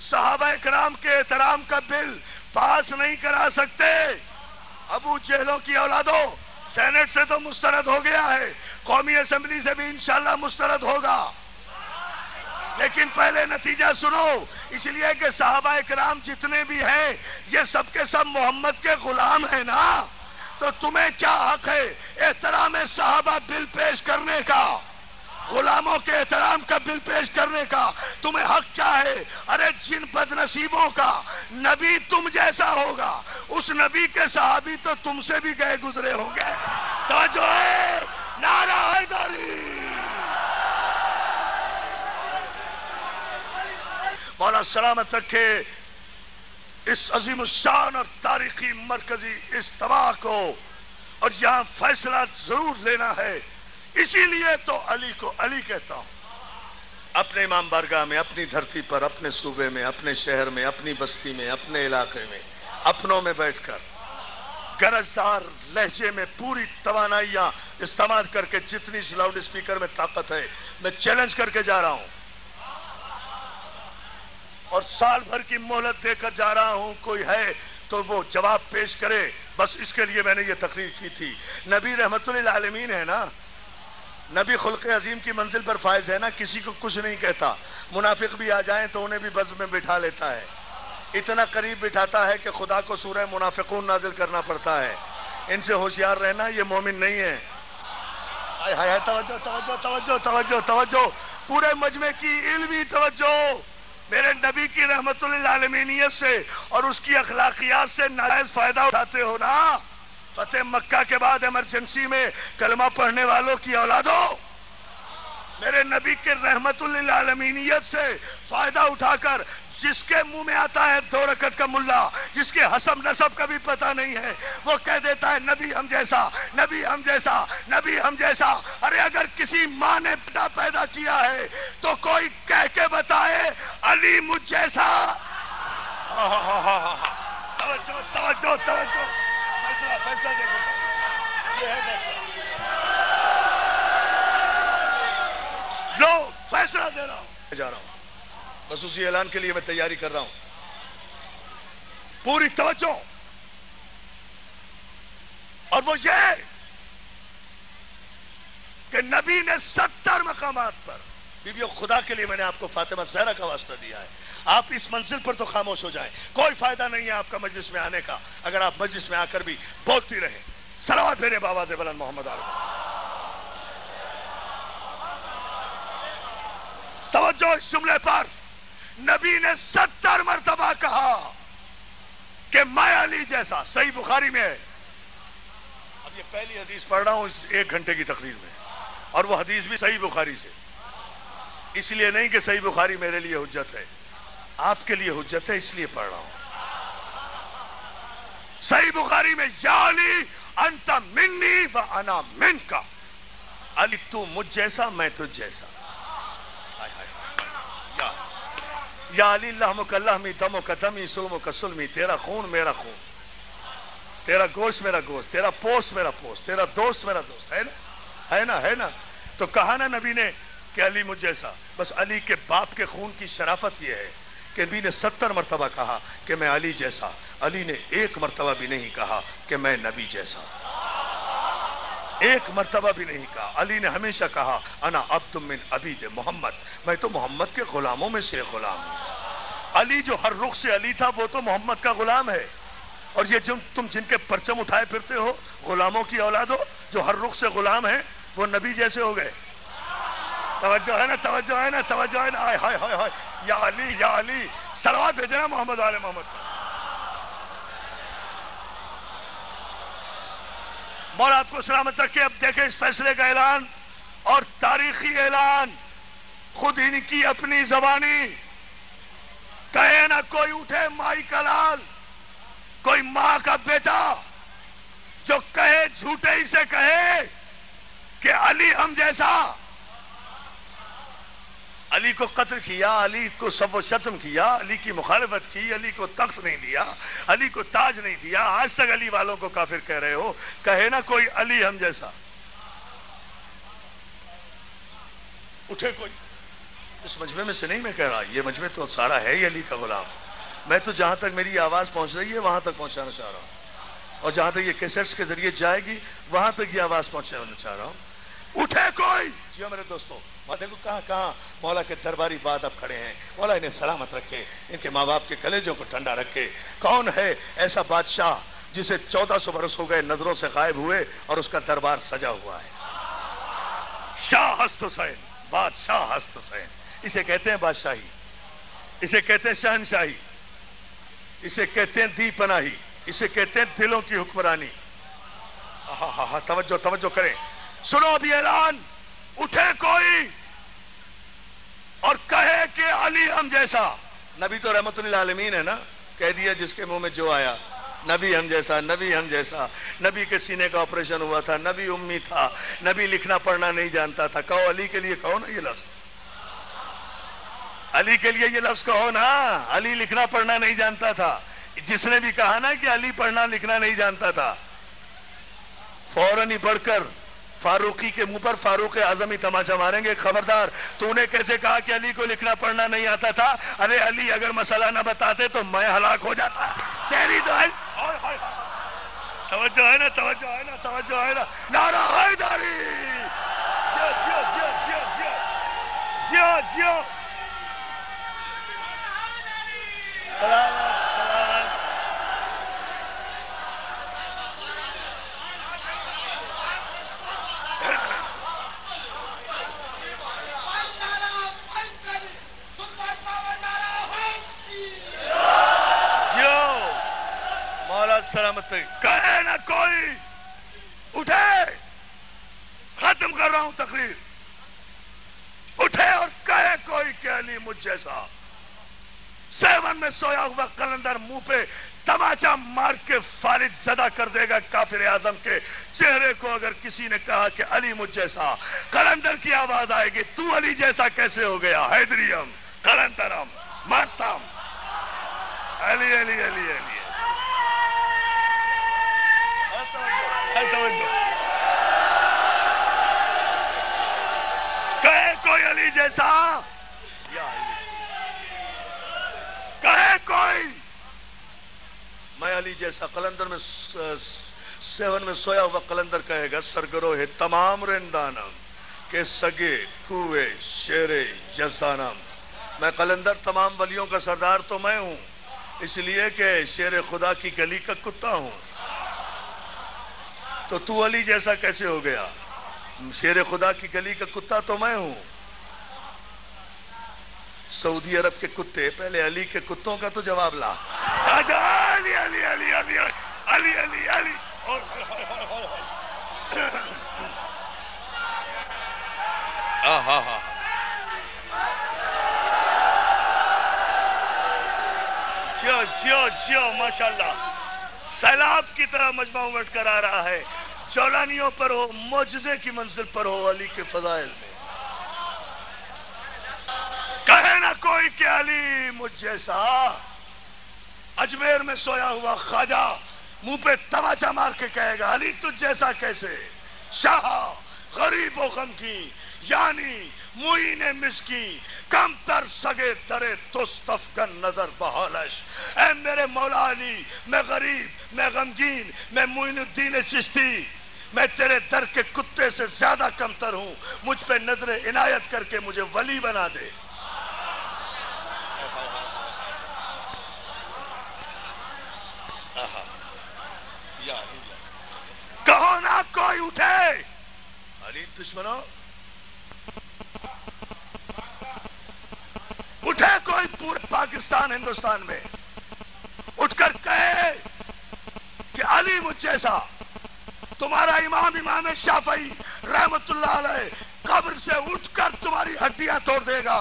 صحابہ کرام کے احترام کا بل پاس نہیں کرا سکتے. ابو جہلوں کی اولادوں، سینٹ سے تو مسترد ہو گیا ہے، قومی اسمبلی سے بھی انشاءاللہ مسترد ہوگا، لیکن پہلے نتیجہ سنو. اس لیے کہ صحابہ کرام جتنے بھی ہیں یہ سب کے سب محمد کے غلام ہیں نا. تو تمہیں کیا حق ہے احترام صحابہ بل پیش کرنے کا، غلاموں کے احترام کا بل پیش کرنے کا؟ تمہیں حق کیا ہے؟ ارے جن بد نصیبوں کا نبی تم جیسا ہوگا، اس نبی کے صحابی تو تم سے بھی گئے گزرے ہوں گے. توجہ ہے؟ نعرہ حیدری. مولا سلامت رکھے اس عظیم الشان اور تاریخی مرکزی اجتماع کو، اور یہاں فیصلہ ضرور لینا ہے. اسی لیے تو علی کو علی کہتا ہوں. اپنے امام بارگاہ میں، اپنی دھرتی پر، اپنے صوبے میں، اپنے شہر میں، اپنی بستی میں، اپنے علاقے میں، اپنوں میں بیٹھ کر گرجدار لہجے میں پوری توانائیاں استعمال کر کے جتنی لاؤڈ اسپیکر میں طاقت ہے میں چیلنج کر کے جا رہا ہوں، اور سال بھر کی مہلت دے کر جا رہا ہوں. کوئی ہے تو وہ جواب پیش کرے. بس اس کے لیے میں نے یہ تقریر کی تھی. نبی رحمت للعالمین ہے نا، نبی خلق عظیم کی منزل پر فائز ہے نا، کسی کو کچھ نہیں کہتا. منافق بھی آ جائیں تو انہیں بھی بزم میں بٹھا لیتا ہے، اتنا قریب بٹھاتا ہے کہ خدا کو سورہ منافقون نازل کرنا پڑتا ہے. ان سے ہوشیار رہنا، یہ مومن نہیں ہے. ہائے ہائے، توجہ توجہ توجہ توجہ توجہ. پورے مجمع کی علمی توجہ. میرے نبی کی رحمت للعالمینیت سے اور اس کی اخلاقیات سے ناجائز فائدہ اٹھاتے ہو نا. فتح مکہ کے بعد ایمرجنسی میں کلمہ پڑھنے والوں کی اولادوں، میرے نبی کے رحمت للعالمینیت سے فائدہ اٹھا کر جس کے منہ میں آتا ہے 2 رکعت کا ملا، جس کے حسب نسب کا بھی پتہ نہیں ہے، وہ کہہ دیتا ہے نبی ہم جیسا، نبی ہم جیسا، نبی ہم جیسا. ارے اگر کسی ماں نے بیٹا پیدا کیا ہے تو کوئی کہہ کے بتائے علی مجھ جیسا. توجہ توجہ توجہ. فیصلہ دیکھو، یہ ہے فیصلہ. لو فیصلہ دے رہا ہوں، جا رہا ہوں. بس اسی اعلان کے لیے میں تیاری کر رہا ہوں. پوری توجہ. اور وہ یہ کہ نبی نے 70 مقامات پر، بیویوں خدا کے لیے میں نے آپ کو فاطمہ زہرا کا واسطہ دیا ہے. آپ اس منزل پر تو خاموش ہو جائیں، کوئی فائدہ نہیں ہے آپ کا مجلس میں آنے کا اگر آپ مجلس میں آ کر بھی بولتی رہیں. صلوات بھیجیں بآواز بلند محمد علیہ. توجہ اس جملے پر. نبی نے 70 مرتبہ کہا کہ میں علی جیسا. صحیح بخاری میں ہے. اب یہ پہلی حدیث پڑھ رہا ہوں اس 1 گھنٹے کی تقریر میں، اور وہ حدیث بھی صحیح بخاری سے. اس لیے نہیں کہ صحیح بخاری میرے لیے حجت ہے، آپ کے لیے حجت ہے، اس لیے پڑھ رہا ہوں. صحیح بخاری میں یا علی انت منی و انا منکا. علی تو مجھ جیسا میں تجھ جیسا. یا علی لحمک لحمی دمک دمی سلمک سلمی، تیرا خون میرا خون، تیرا گوشت میرا گوشت، تیرا پوست میرا پوست، تیرا دوست میرا دوست. ہے نا ہے نا ہے نا. تو کہا نا نبی نے کہ علی مجھ جیسا. بس علی کے باپ کے خون کی شرافت یہ ہے کہ نبی نے 70 مرتبہ کہا کہ میں علی جیسا، علی نے ایک مرتبہ بھی نہیں کہا کہ میں نبی جیسا، ایک مرتبہ بھی نہیں کہا. علی نے ہمیشہ کہا انا عبد من عبید محمد، میں تو محمد کے غلاموں میں سے غلام ہوں. علی جو ہر رخ سے علی تھا وہ تو محمد کا غلام ہے. اور یہ تم جن کے پرچم اٹھائے پھرتے ہو، غلاموں کی اولاد ہو جو ہر رخ سے غلام ہیں، وہ نبی جیسے ہو گئے. توجہ ہے نا توجہ ہے نا توجہ ہے نا. ہائے ہائے ہائے ہائے یا علی یا علی. صلوات بھیجنا محمد آل محمد. مولا آپ کو سلامت رکھے. اب دیکھیں اس فیصلے کا اعلان اور تاریخی اعلان خود ان کی اپنی زبانی. کہے نہ کوئی اٹھے مائی کا لال، کوئی ماں کا بیٹا جو کہے جھوٹے ہی سے کہے کہ علی ہم جیسا. علی کو قتل کیا، علی کو سب و شتم کیا، علی کی مخالفت کی، علی کو تخت نہیں دیا، علی کو تاج نہیں دیا، آج تک علی والوں کو کافر کہہ رہے ہو. کہے نا کوئی علی ہم جیسا. اٹھے کوئی. اس مجمع میں سے نہیں میں کہہ رہا، یہ مجمع تو سارا ہے ہی علی کا غلام. میں تو جہاں تک میری آواز پہنچ رہی ہے وہاں تک پہنچانا چاہ رہا ہوں، اور جہاں تک یہ کیسٹس کے ذریعے جائے گی وہاں تک یہ آواز پہنچانا چاہ رہا ہوں. اٹھے کوئی. جی میرے دوستوں، دیکھو کہاں کہاں مولا کے درباری باد اب کھڑے ہیں. مولا انہیں سلامت رکھے، ان کے ماں باپ کے کلیجوں کو ٹھنڈا رکھے. کون ہے ایسا بادشاہ جسے 1400 برس ہو گئے نظروں سے غائب ہوئے اور اس کا دربار سجا ہوا ہے؟ شاہ ہست حسین، بادشاہ ہست حسین. اسے کہتے ہیں بادشاہی، اسے کہتے ہیں شہنشاہی، اسے کہتے ہیں دی پناہی، اسے کہتے ہیں دلوں کی حکمرانی. ہاں توجہ توجہ کریں. سنو ابھی اعلان. اٹھے کوئی اور کہے کہ علی ہم جیسا. نبی تو رحمت اللہ عالمین ہے نا، کہہ دیا جس کے منہ میں جو آیا. نبی ہم جیسا، نبی ہم جیسا. نبی کے سینے کا آپریشن ہوا تھا، نبی امی تھا، نبی لکھنا پڑھنا نہیں جانتا تھا. کہو علی کے لیے، کہو نا یہ لفظ. علی کے لیے یہ لفظ کہو نا. علی لکھنا پڑھنا نہیں جانتا تھا. جس نے بھی کہا نا کہ علی پڑھنا لکھنا نہیں جانتا تھا، فوراً ہی بڑھ کر فاروقی کے منہ پر فاروق اعظم ہی تماچا ماریں گے. خبردار، تو نے کیسے کہا کہ علی کو لکھنا پڑھنا نہیں آتا تھا؟ ارے علی اگر مسئلہ نہ بتاتے تو میں ہلاک ہو جاتا. تیری تو توجہ ہے نا توجہ ہے نا توجہ ہے نا. نعرہ حیدری. جیو جیو جیو جیو جیو جیو. سلامت. کہے نہ کوئی. اٹھے، ختم کر رہا ہوں تقریر. اٹھے اور کہے کوئی کہ علی مجھ جیسا. 7 میں سویا ہوا قلندر منہ پہ تماچا مار کے فارغ زدہ کر دے گا کافر اعظم کے چہرے کو اگر کسی نے کہا کہ علی مجھ جیسا. قلندر کی آواز آئے گی، تو علی جیسا کیسے ہو گیا؟ حیدریم، قلندرم، مستم. علی علی علی علی. کہے کوئی علی جیسا. کہے کوئی میں علی جیسا. قلندر میں 7 میں سویا ہوا قلندر کہے گا، سرگرو ہے تمام رندانم کے سگے کوئے شیرے یزدانم. میں قلندر تمام ولیوں کا سردار تو میں ہوں، اس لیے کہ شیر خدا کی گلی کا کتا ہوں. تو علی جیسا کیسے ہو گیا؟ شیر خدا کی گلی کا کتا تو میں ہوں. سعودی عرب کے کتے پہلے علی کے کتوں کا تو جواب لا. علی علی علی علی علی علی علی. جیو جیو جیو ماشاءاللہ. سیلاب کی طرح مجمع امٹ کر آ رہا ہے. جولانیوں پر ہو، معجزے کی منزل پر ہو، علی کے فضائل میں کہے نہ کوئی کہ علی مجھ جیسا، اجمیر میں سویا ہوا خواجہ منہ پہ تماچا مار کے کہے گا علی تجھ جیسا کیسے، شاہ غریب و غمگین یعنی معین مسکین کم تر سگے درے تست افغن نظر بحالش، اے میرے مولا علی میں غریب، میں غمگین، میں معین الدین چشتی، میں تیرے در کے کتے سے زیادہ کمتر ہوں، مجھ پہ نظر عنایت کر کے مجھے ولی بنا دے۔ کہو نہ کوئی اٹھے، علی دشمنوں اٹھے کوئی پورے پاکستان ہندوستان میں اٹھ کر کہے کہ علی مجھ جیسا، تمہارا امام شافعی رحمت اللہ علیہ قبر سے اٹھ کر تمہاری ہڈیاں توڑ دے گا،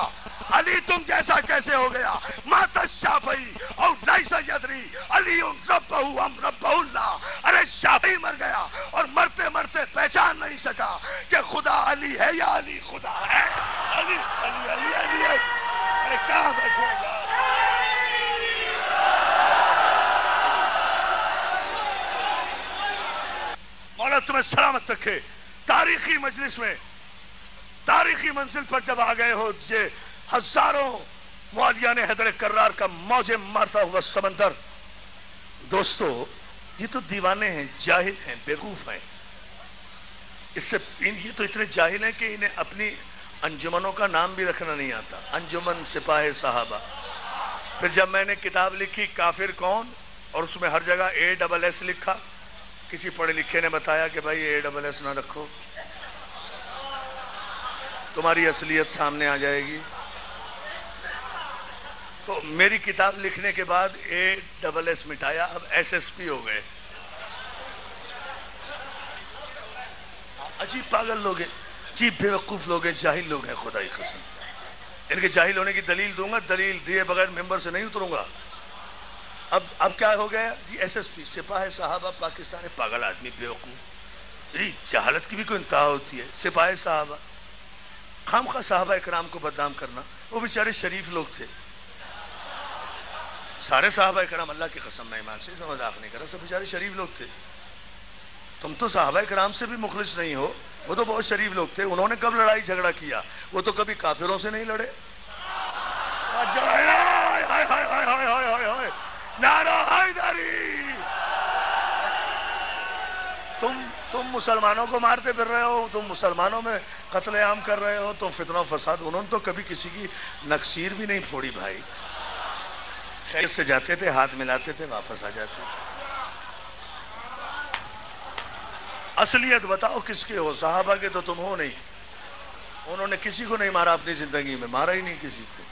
علی تم جیسا کیسے ہو گیا؟ مات الشافعی اور لیس یدری علی ربہ ام ربہ اللہ، ارے شافعی مر گیا اور مرتے مرتے پہچان نہیں سکا کہ خدا علی ہے یا علی خدا ہے۔ علی علی علی علی ہے، ارے کہاں بیٹھے گا؟ مولا تمہیں سلامت رکھے۔ تاریخی مجلس میں، تاریخی منزل پر جب آ گئے ہو، یہ ہزاروں مولیان حیدر کرار کا موجیں مارتا ہوا سمندر، دوستو یہ تو دیوانے ہیں، جاہل ہیں، بیوقوف ہیں، یہ تو اتنے جاہل ہیں کہ انہیں اپنی انجمنوں کا نام بھی رکھنا نہیں آتا، انجمن سپاہ صحابہ۔ پھر جب میں نے کتاب لکھی کافر کون، اور اس میں ہر جگہ ASS لکھا، کسی پڑھے لکھے نے بتایا کہ بھائی ASS نہ رکھو، تمہاری اصلیت سامنے آ جائے گی۔ تو میری کتاب لکھنے کے بعد ASS مٹایا، اب SSP ہو گئے۔ عجیب پاگل لوگ ہیں، عجیب بیوقوف لوگ ہیں، جاہل لوگ ہیں، خدا کی قسم۔ ان کے جاہل ہونے کی دلیل دوں گا، دلیل دیے بغیر ممبر سے نہیں اتروں گا۔ اب کیا ہو گیا جی؟ SSP سپاہ صحابہ پاکستان، پاگل آدمی، بیوقوف، جہالت کی بھی کوئی انتہا ہوتی ہے۔ سپاہ صحابہ، خام خواہ صحابہ اکرام کو بدنام کرنا، وہ بیچارے شریف لوگ تھے، سارے صحابہ اکرام، اللہ کی قسم میں ایمان سے مذاق نہیں کر رہا، سب بیچارے شریف لوگ تھے۔ تم تو صحابہ اکرام سے بھی مخلص نہیں ہو، وہ تو بہت شریف لوگ تھے، انہوں نے کب لڑائی جھگڑا کیا؟ وہ تو کبھی کافروں سے نہیں لڑے۔ نعرہ حیدری! تم مسلمانوں کو مارتے پھر رہے ہو، تم مسلمانوں میں قتل عام کر رہے ہو، تم فتنہ و فساد۔ انہوں نے تو کبھی کسی کی نکسیر بھی نہیں پھوڑی بھائی، خیر سے جاتے تھے، ہاتھ ملاتے تھے، واپس آ جاتے تھے۔ اصلیت بتاؤ کس کے ہو؟ صحابہ کے تو تم ہو نہیں۔ انہوں نے کسی کو نہیں مارا اپنی زندگی میں، مارا ہی نہیں کسی کو۔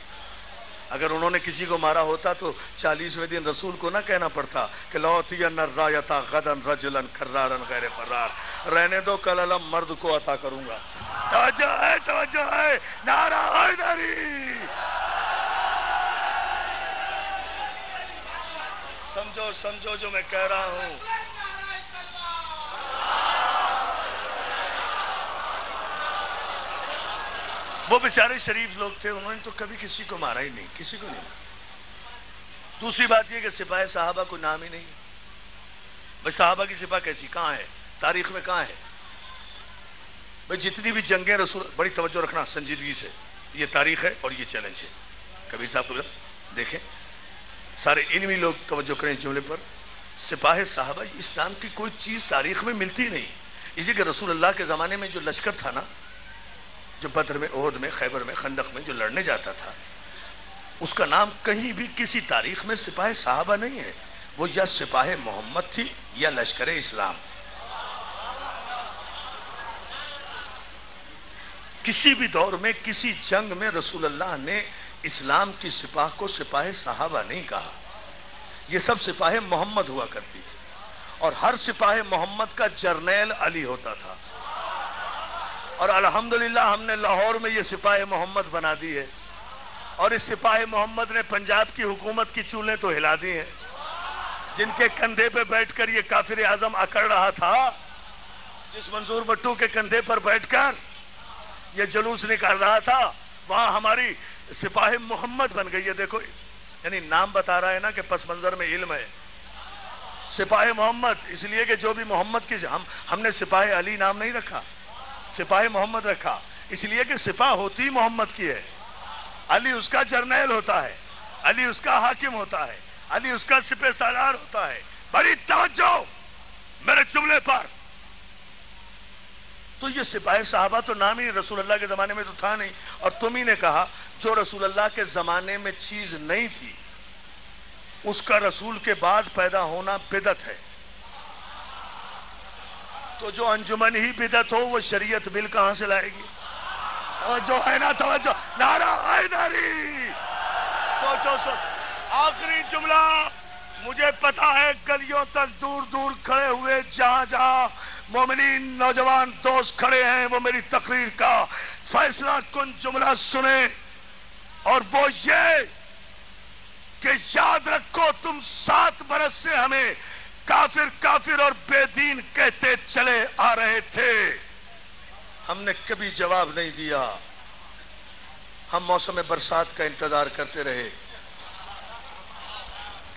اگر انہوں نے کسی کو مارا ہوتا تو 40ویں دن رسول کو نہ کہنا پڑتا کہ لوتین الرایتا غدن رجلا کرارا غیر فرار، رہنے دو کل علم مرد کو عطا کروں گا۔ توجہ ہے، نعرہ حیدری! سمجھو جو میں کہہ رہا ہوں۔ وہ بیچارے شریف لوگ تھے، انہوں نے تو کبھی کسی کو مارا ہی نہیں، کسی کو نہیں مارا۔ دوسری بات یہ کہ سپاہ صحابہ کو نام ہی نہیں۔ بھائی صحابہ کی سپاہ کیسی، کہاں ہے تاریخ میں، کہاں ہے؟ بھائی جتنی بھی جنگیں رسول، بڑی توجہ رکھنا سنجیدگی سے، یہ تاریخ ہے اور یہ چیلنج ہے۔ کبھی صاحب کو دیکھیں، سارے علمی لوگ توجہ کریں اس جملے پر۔ سپاہ صحابہ اسلام کی کوئی چیز تاریخ میں ملتی نہیں، اسی کہ رسول اللہ کے زمانے میں جو لشکر تھا نا، جو بدر میں، احد میں، خیبر میں، خندق میں جو لڑنے جاتا تھا، اس کا نام کہیں بھی کسی تاریخ میں سپاہ صحابہ نہیں ہے۔ وہ یا سپاہ محمد تھی یا لشکر اسلام۔ کسی بھی دور میں کسی جنگ میں رسول اللہ نے اسلام کی سپاہ کو سپاہ صحابہ نہیں کہا، یہ سب سپاہ محمد ہوا کرتی تھی، اور ہر سپاہ محمد کا جرنیل علی ہوتا تھا۔ اور الحمدللہ ہم نے لاہور میں یہ سپاہ محمد بنا دی ہے، اور اس سپاہ محمد نے پنجاب کی حکومت کی چولیں تو ہلا دی ہیں، جن کے کندھے پہ بیٹھ کر یہ کافر اعظم اکڑ رہا تھا جس منظور بٹو کے کندھے پر بیٹھ کر یہ جلوس نکال رہا تھا وہاں ہماری سپاہ محمد بن گئی ہے. دیکھو یعنی نام بتا رہا ہے نا کہ پس منظر میں علم ہے. سپاہ محمد اس لیے کہ جو بھی محمد کی ہم نے سپاہ علی نام نہیں رکھا, سپاہ محمد رکھا اس لیے کہ سپاہ ہوتی محمد کی ہے. علی اس کا جرنیل ہوتا ہے, علی اس کا حاکم ہوتا ہے, علی اس کا سپہ سالار ہوتا ہے. بڑی توجہ میرے جملے پر. تو یہ سپاہ صحابہ تو نام ہی رسول اللہ کے زمانے میں تو تھا نہیں, اور تم ہی نے کہا جو رسول اللہ کے زمانے میں چیز نہیں تھی اس کا رسول کے بعد پیدا ہونا بدعت ہے. تو جو انجمن ہی بدعت ہو وہ شریعت بل کہاں سے لائے گی؟ توجہ ہے نا, توجہ, نعرہ حیدری. سوچو آخری جملہ. مجھے پتا ہے گلیوں تک دور دور کھڑے ہوئے جہاں جہاں مومنین نوجوان دوست کھڑے ہیں وہ میری تقریر کا فیصلہ کن جملہ سنیں, اور وہ یہ کہ یاد رکھو تم 7 برس سے ہمیں کافر کافر اور بے دین کہتے چلے آ رہے تھے, ہم نے کبھی جواب نہیں دیا. ہم موسم برسات کا انتظار کرتے رہے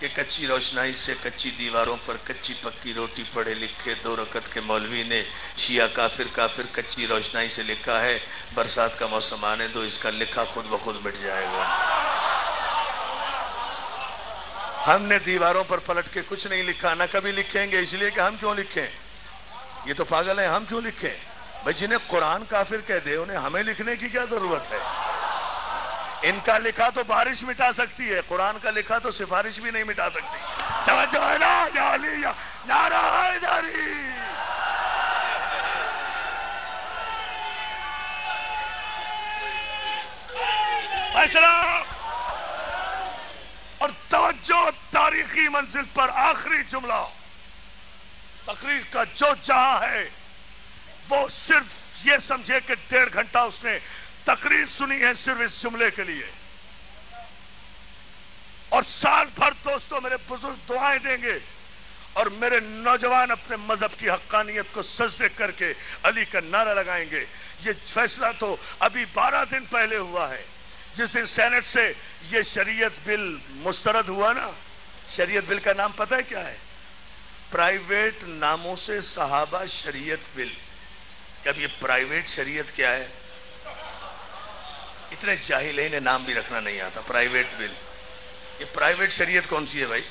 کہ کچی روشنائی سے کچی دیواروں پر کچی پکی روٹی پڑھے لکھے 2 رکعت کے مولوی نے شیعہ کافر کافر کچی روشنائی سے لکھا ہے, برسات کا موسم آنے دو اس کا لکھا خود بخود مٹ جائے گا. ہم نے دیواروں پر پلٹ کے کچھ نہیں لکھا, نہ کبھی لکھیں گے, اس لیے کہ ہم کیوں لکھیں, یہ تو پاگل ہیں, ہم کیوں لکھیں بھائی. جنہیں قرآن کافر کہہ دے انہیں ہمیں لکھنے کی کیا ضرورت ہے. ان کا لکھا تو بارش مٹا سکتی ہے, قرآن کا لکھا تو سفارش بھی نہیں مٹا سکتی. توجہ ہے نا, یا علی یا نعرہ حیدری. فیصلہ اور توجہ تاریخی منزل پر. آخری جملہ. تقریر کا جو جہاں ہے وہ صرف یہ سمجھے کہ 1.5 گھنٹہ اس نے تقریر سنی ہے صرف اس جملے کے لیے, اور سال بھر دوستوں میرے بزرگ دعائیں دیں گے اور میرے نوجوان اپنے مذہب کی حقانیت کو سجدے کر کے علی کا نعرہ لگائیں گے. یہ فیصلہ تو ابھی 12 دن پہلے ہوا ہے, جس دن سینٹ سے یہ شریعت بل مسترد ہوا نا. شریعت بل کا نام پتہ ہے کیا ہے؟ پرائیویٹ ناموں سے صحابہ شریعت بل. اب یہ پرائیویٹ شریعت کیا ہے؟ اتنے جاہل ہیں انہیں نام بھی رکھنا نہیں آتا. پرائیویٹ بل, یہ پرائیویٹ شریعت کون سی ہے بھائی؟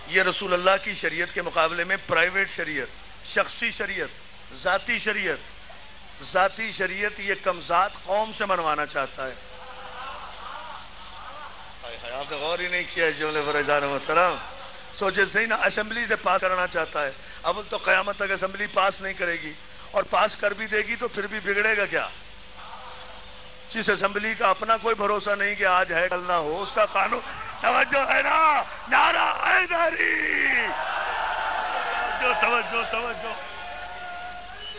یہ رسول اللہ کی شریعت کے مقابلے میں پرائیویٹ شریعت, شخصی شریعت, ذاتی شریعت. ذاتی شریعت یہ کمزاد قوم سے منوانا چاہتا ہے. آپ نے غور ہی نہیں کیا جملے پر اعزاز محترم. سوچے صحیح نا, اسمبلی سے پاس کرنا چاہتا ہے. اب تو قیامت تک اسمبلی پاس نہیں کرے گی, اور پاس کر بھی دے گی تو پھر بھی بگڑے گا کیا؟ جس اسمبلی کا اپنا کوئی بھروسہ نہیں کہ آج ہے کل نہ ہو, اس کا قانون. توجہ ہے نا, نعرہ حیدری. توجہ توجہ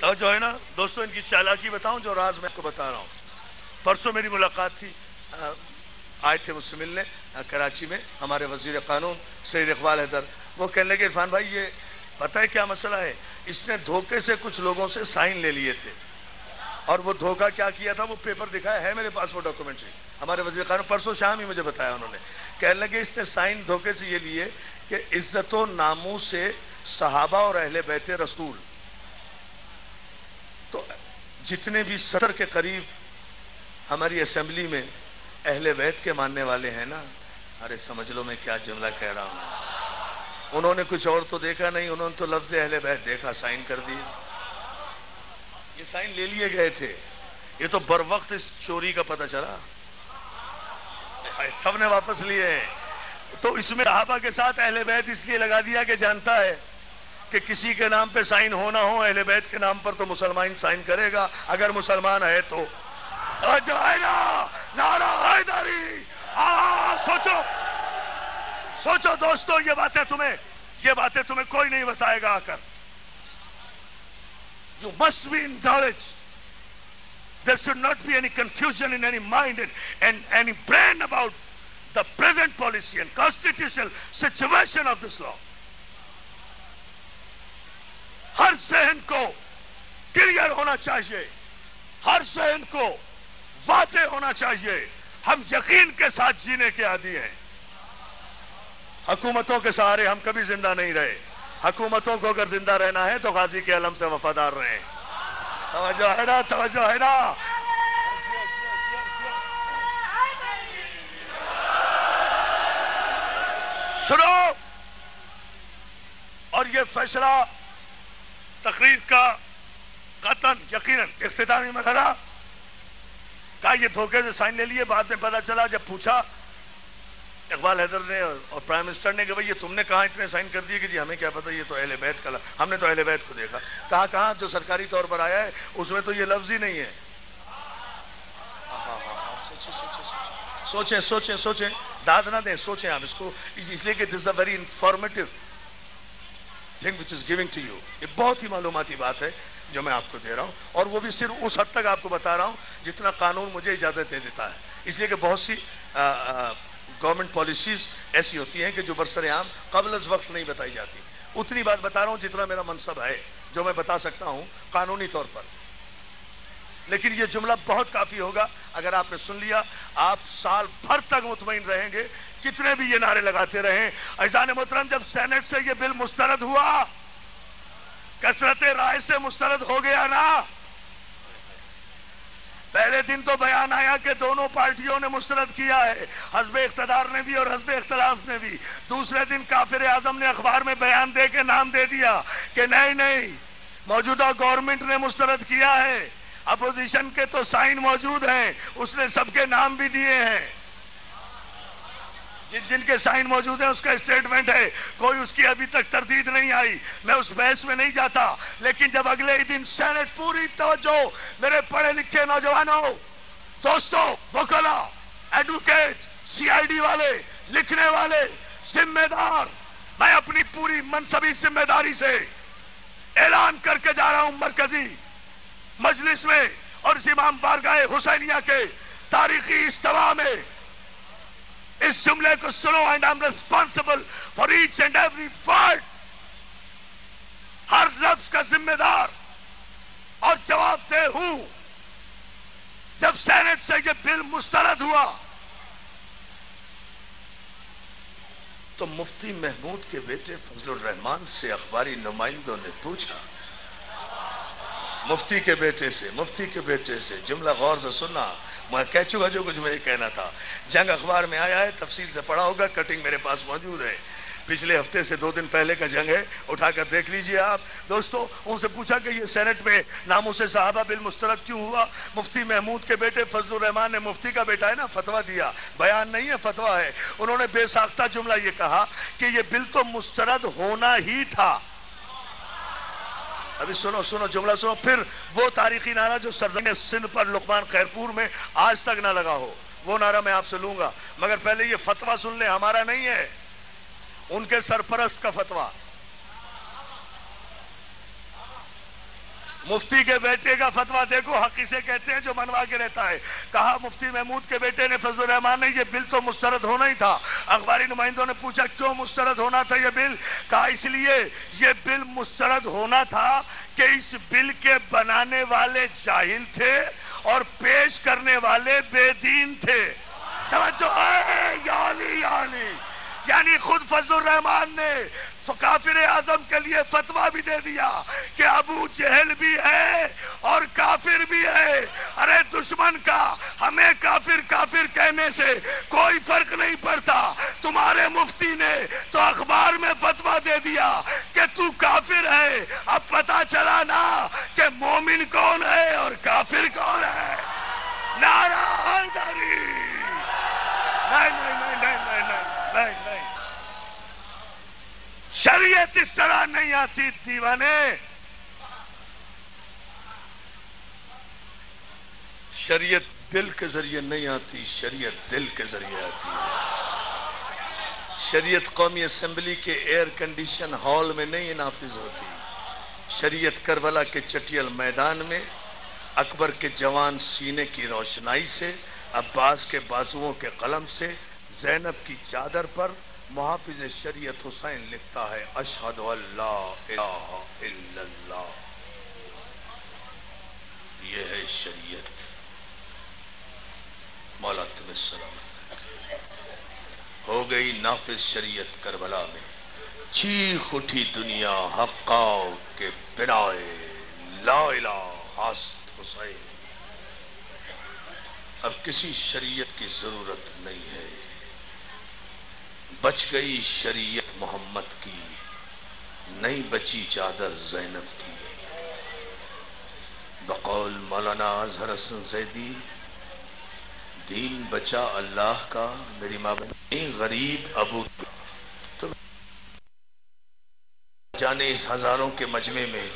توجہ ہے نا دوستوں. ان کی چالاکی بتاؤں جو راز میں آپ کو بتا رہا ہوں. پرسوں میری ملاقات تھی, آئے تھے مجھ سے ملنے کراچی میں ہمارے وزیر قانون سید اقبال حیدر. وہ کہنے لگے عرفان بھائی یہ پتہ ہے کیا مسئلہ ہے, اس نے دھوکے سے کچھ لوگوں سے سائن لے لیے تھے, اور وہ دھوکہ کیا کیا تھا وہ پیپر دکھایا ہے میرے پاس وہ ڈاکومنٹری. ہمارے وزیر قانون پرسوں شام ہی مجھے بتایا انہوں نے. کہنے لگے اس نے سائن دھوکے سے یہ لیے کہ عزت و ناموس سے صحابہ اور اہل بیت رسول, تو جتنے بھی 70 کے قریب ہماری اسمبلی میں اہل بیت کے ماننے والے ہیں نا, ارے سمجھ لو میں کیا جملہ کہہ رہا ہوں. انہوں نے کچھ اور تو دیکھا نہیں, انہوں نے تو لفظ اہل بیت دیکھا, سائن کر دیے. یہ سائن لے لیے گئے تھے. یہ تو بر وقت اس چوری کا پتہ چلا, سب نے واپس لیے ہیں. تو اس میں صحابہ کے ساتھ اہل بیت اس لیے لگا دیا کہ جانتا ہے کہ کسی کے نام پہ سائن ہونا ہو, اہل بیت کے نام پر تو مسلمان سائن کرے گا اگر مسلمان ہے تو. جو ہے نا نعرہ حیدری. سوچو سوچو دوستو, یہ باتیں تمہیں کوئی نہیں بتائے گا آ کر. You must be in knowledge. There should not be any confusion in any mind and any brain about the present policy and constitutional situation of this law. ہونا چاہیے، ہر ذہن کو واضح ہونا چاہیے، ہم یقین کے ساتھ جینے کے عادی ہیں۔ حکومتوں کے سہارے ہم کبھی زندہ نہیں رہے، حکومتوں کو اگر زندہ رہنا ہے تو غازی کے علم سے وفادار رہیں۔ توجہ ہے نا، توجہ ہے نا۔ سنو، اور یہ فیصلہ تقریر کا قطعاً یقیناً اختتامی مرحلہ کا، یہ دھوکے سے سائن لے لیے، بعد میں پتا چلا جب پوچھا اقبال حیدر نے اور پرائم منسٹر نے کہ بھئی یہ تم نے کہاں اتنے سائن کر دیے، کہ جی ہمیں کیا پتہ، یہ تو اہل بیت کا، ہم نے تو اہل بیت کو دیکھا۔ کہاں جو سرکاری طور پر آیا ہے اس میں تو یہ لفظ ہی نہیں ہے۔ سوچیں، داد نہ دیں، سوچیں آپ اس کو، اس لیے کہ this is a very informative thing which is giving to you. یہ بہت ہی معلوماتی بات ہے جو میں آپ کو دے رہا ہوں، اور وہ بھی صرف اس حد تک آپ کو بتا رہا ہوں جتنا قانون مجھے اجازت دے دیتا ہے، اس لیے کہ بہت سی گورنمنٹ پالیسیز ایسی ہوتی ہیں کہ جو برسر عام قبل از وقت نہیں بتائی جاتی۔ اتنی بات بتا رہا ہوں جتنا میرا منصب ہے، جو میں بتا سکتا ہوں قانونی طور پر، لیکن یہ جملہ بہت کافی ہوگا اگر آپ نے سن لیا۔ آپ سال بھر تک مطمئن رہیں گے، کتنے بھی یہ نعرے لگاتے رہیں۔ عزیزان محترم، جب سینٹ سے یہ بل مسترد ہوا، کثرت رائے سے مسترد ہو گیا نا، پہلے دن تو بیان آیا کہ دونوں پارٹیوں نے مسترد کیا ہے، حزب اقتدار نے بھی اور حزب اختلاف نے بھی۔ دوسرے دن کافر اعظم نے اخبار میں بیان دے کے نام دے دیا کہ نہیں، موجودہ گورنمنٹ نے مسترد کیا ہے، اپوزیشن کے تو سائن موجود ہیں، اس نے سب کے نام بھی دیے ہیں، جن کے سائن موجود ہیں اس کا اسٹیٹمنٹ ہے، کوئی اس کی ابھی تک تردید نہیں آئی۔ میں اس بحث میں نہیں جاتا، لیکن جب اگلے ہی دن سینٹ پوری توجہ، میرے پڑھے لکھے نوجوانوں، دوستوں، وکلا، ایڈوکیٹ، سی آئی ڈی والے، لکھنے والے، ذمہ دار، میں اپنی پوری منصبی ذمہ داری سے اعلان کر کے جا رہا ہوں مرکزی مجلس میں اور امام بارگاہ حسینیہ کے تاریخی اجتماع میں، اس جملے کو سنو، and I am responsible for each and every word, ہر لفظ کا ذمہ دار اور جواب دہ ہوں۔ جب سینٹ سے یہ بل مسترد ہوا تو مفتی محمود کے بیٹے فضل الرحمان سے اخباری نمائندوں نے پوچھا، مفتی کے بیٹے سے جملہ غور سے سننا، میں کہہ چکا جو کچھ مجھے کہنا تھا۔ جنگ اخبار میں آیا ہے، تفصیل سے پڑھا ہوگا، کٹنگ میرے پاس موجود ہے، پچھلے ہفتے سے 2 دن پہلے کا جنگ ہے، اٹھا کر دیکھ لیجئے آپ دوستو۔ ان سے پوچھا کہ یہ سینٹ میں ناموس صحابہ بل مسترد کیوں ہوا؟ مفتی محمود کے بیٹے فضل الرحمان نے، مفتی کا بیٹا ہے نا، فتویٰ دیا، بیان نہیں ہے فتویٰ ہے۔ انہوں نے بے ساختہ جملہ یہ کہا کہ یہ بل تو مسترد ہونا ہی تھا۔ ابھی سنو جملہ سنو، پھر وہ تاریخی نعرہ جو سرزمین سندھ پر لقمان خیرپور میں آج تک نہ لگا ہو، وہ نعرہ میں آپ سے لوں گا، مگر پہلے یہ فتویٰ سن لیں، ہمارا نہیں ہے، ان کے سرپرست کا فتویٰ، مفتی کے بیٹے کا فتویٰ دیکھو، حق اسے کہتے ہیں جو منوا کے رہتا ہے۔ کہا مفتی محمود کے بیٹے نے، فضل الرحمان نے، یہ بل تو مسترد ہونا ہی تھا۔ اخباری نمائندوں نے پوچھا کیوں مسترد ہونا تھا یہ بل؟ کہا اس لیے یہ بل مسترد ہونا تھا کہ اس بل کے بنانے والے جاہل تھے اور پیش کرنے والے بے دین تھے۔ توجہ ہے، یعنی خود فضل الرحمان نے کافر اعظم کے لیے فتویٰ بھی دے دیا کہ ابو جہل بھی ہے اور کافر بھی ہے۔ ارے دشمن کا ہمیں کافر کہنے سے کوئی فرق نہیں پڑتا، تمہارے مفتی نے تو اخبار میں فتویٰ دے دیا کہ تو کافر ہے۔ اب پتا چلا نا کہ مومن کون ہے اور کافر کون ہے۔ نعرہ حیدری! نہیں، شریعت اس طرح نہیں آتی دیوانے، شریعت دل کے ذریعے نہیں آتی، شریعت دل کے ذریعے آتی ہے۔ شریعت قومی اسمبلی کے ایئر کنڈیشن ہال میں نہیں نافذ ہوتی، شریعت کربلا کے چٹیل میدان میں، اکبر کے جوان سینے کی روشنائی سے، عباس کے بازوؤں کے قلم سے، زینب کی چادر پر محافظ شریعت حسین لکھتا ہے اشہد ان لا الہ الا اللہ۔ سلامت. ہو گئی نافذ شریعت کربلا میں، چیخ اٹھی دنیا حقا کے بنائے لا الہ ہست حسین. اب کسی شریعت کی ضرورت نہیں ہے، بچ گئی شریعت محمد کی، نہیں بچی چادر زینب کی. بقول مولانا اظہر حسن زیدی، دین بچا اللہ کا، میری ماں بہن غریب ابو. تو جانے اس ہزاروں کے مجمع میں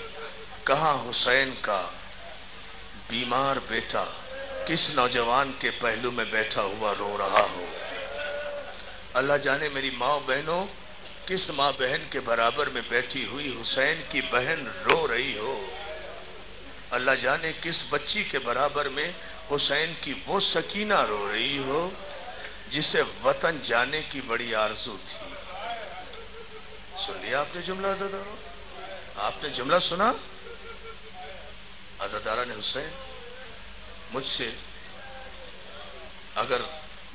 کہاں حسین کا بیمار بیٹا کس نوجوان کے پہلو میں بیٹھا ہوا رو رہا ہو. اللہ جانے میری ماں بہنوں کس ماں بہن کے برابر میں بیٹھی ہوئی حسین کی بہن رو رہی ہو. اللہ جانے کس بچی کے برابر میں حسین کی وہ سکینہ رو رہی ہو جسے وطن جانے کی بڑی آرزو تھی. سن لیا آپ نے جملہ عزادارو؟ آپ نے جملہ سنا؟ عزاداران حسین، مجھ سے اگر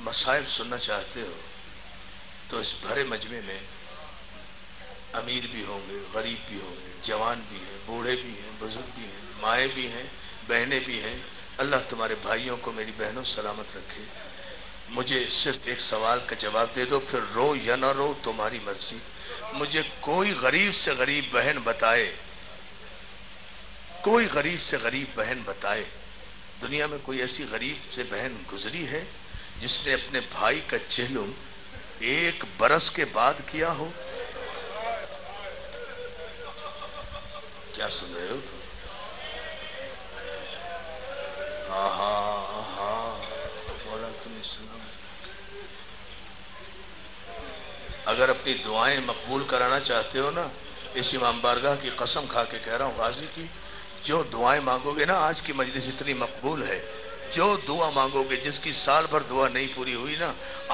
مصائب سننا چاہتے ہو تو اس بھرے مجمع میں امیر بھی ہوں گے، غریب بھی ہوں گے، جوان بھی ہیں، بوڑھے بھی ہیں، بزرگ بھی ہیں، مائیں بھی ہیں، بہنیں بھی ہیں. اللہ تمہارے بھائیوں کو میری بہنوں سلامت رکھے. مجھے صرف ایک سوال کا جواب دے دو، پھر رو یا نہ رو تمہاری مرضی. مجھے کوئی غریب سے غریب بہن بتائے، کوئی غریب سے غریب بہن بتائے، دنیا میں کوئی ایسی غریب سے بہن گزری ہے جس نے اپنے بھائی کا چہلم 1 برس کے بعد کیا ہو؟ کیا سن رہے ہو تم؟ ہاں ہاں ہاں مولا تم سنو. اگر اپنی دعائیں مقبول کرانا چاہتے ہو نا، اس امام بارگاہ کی قسم کھا کے کہہ رہا ہوں غازی کی، جو دعائیں مانگو گے نا، آج کی مجلس اتنی مقبول ہے، جو دعا مانگو گے جس کی سال بھر دعا نہیں پوری ہوئی نا،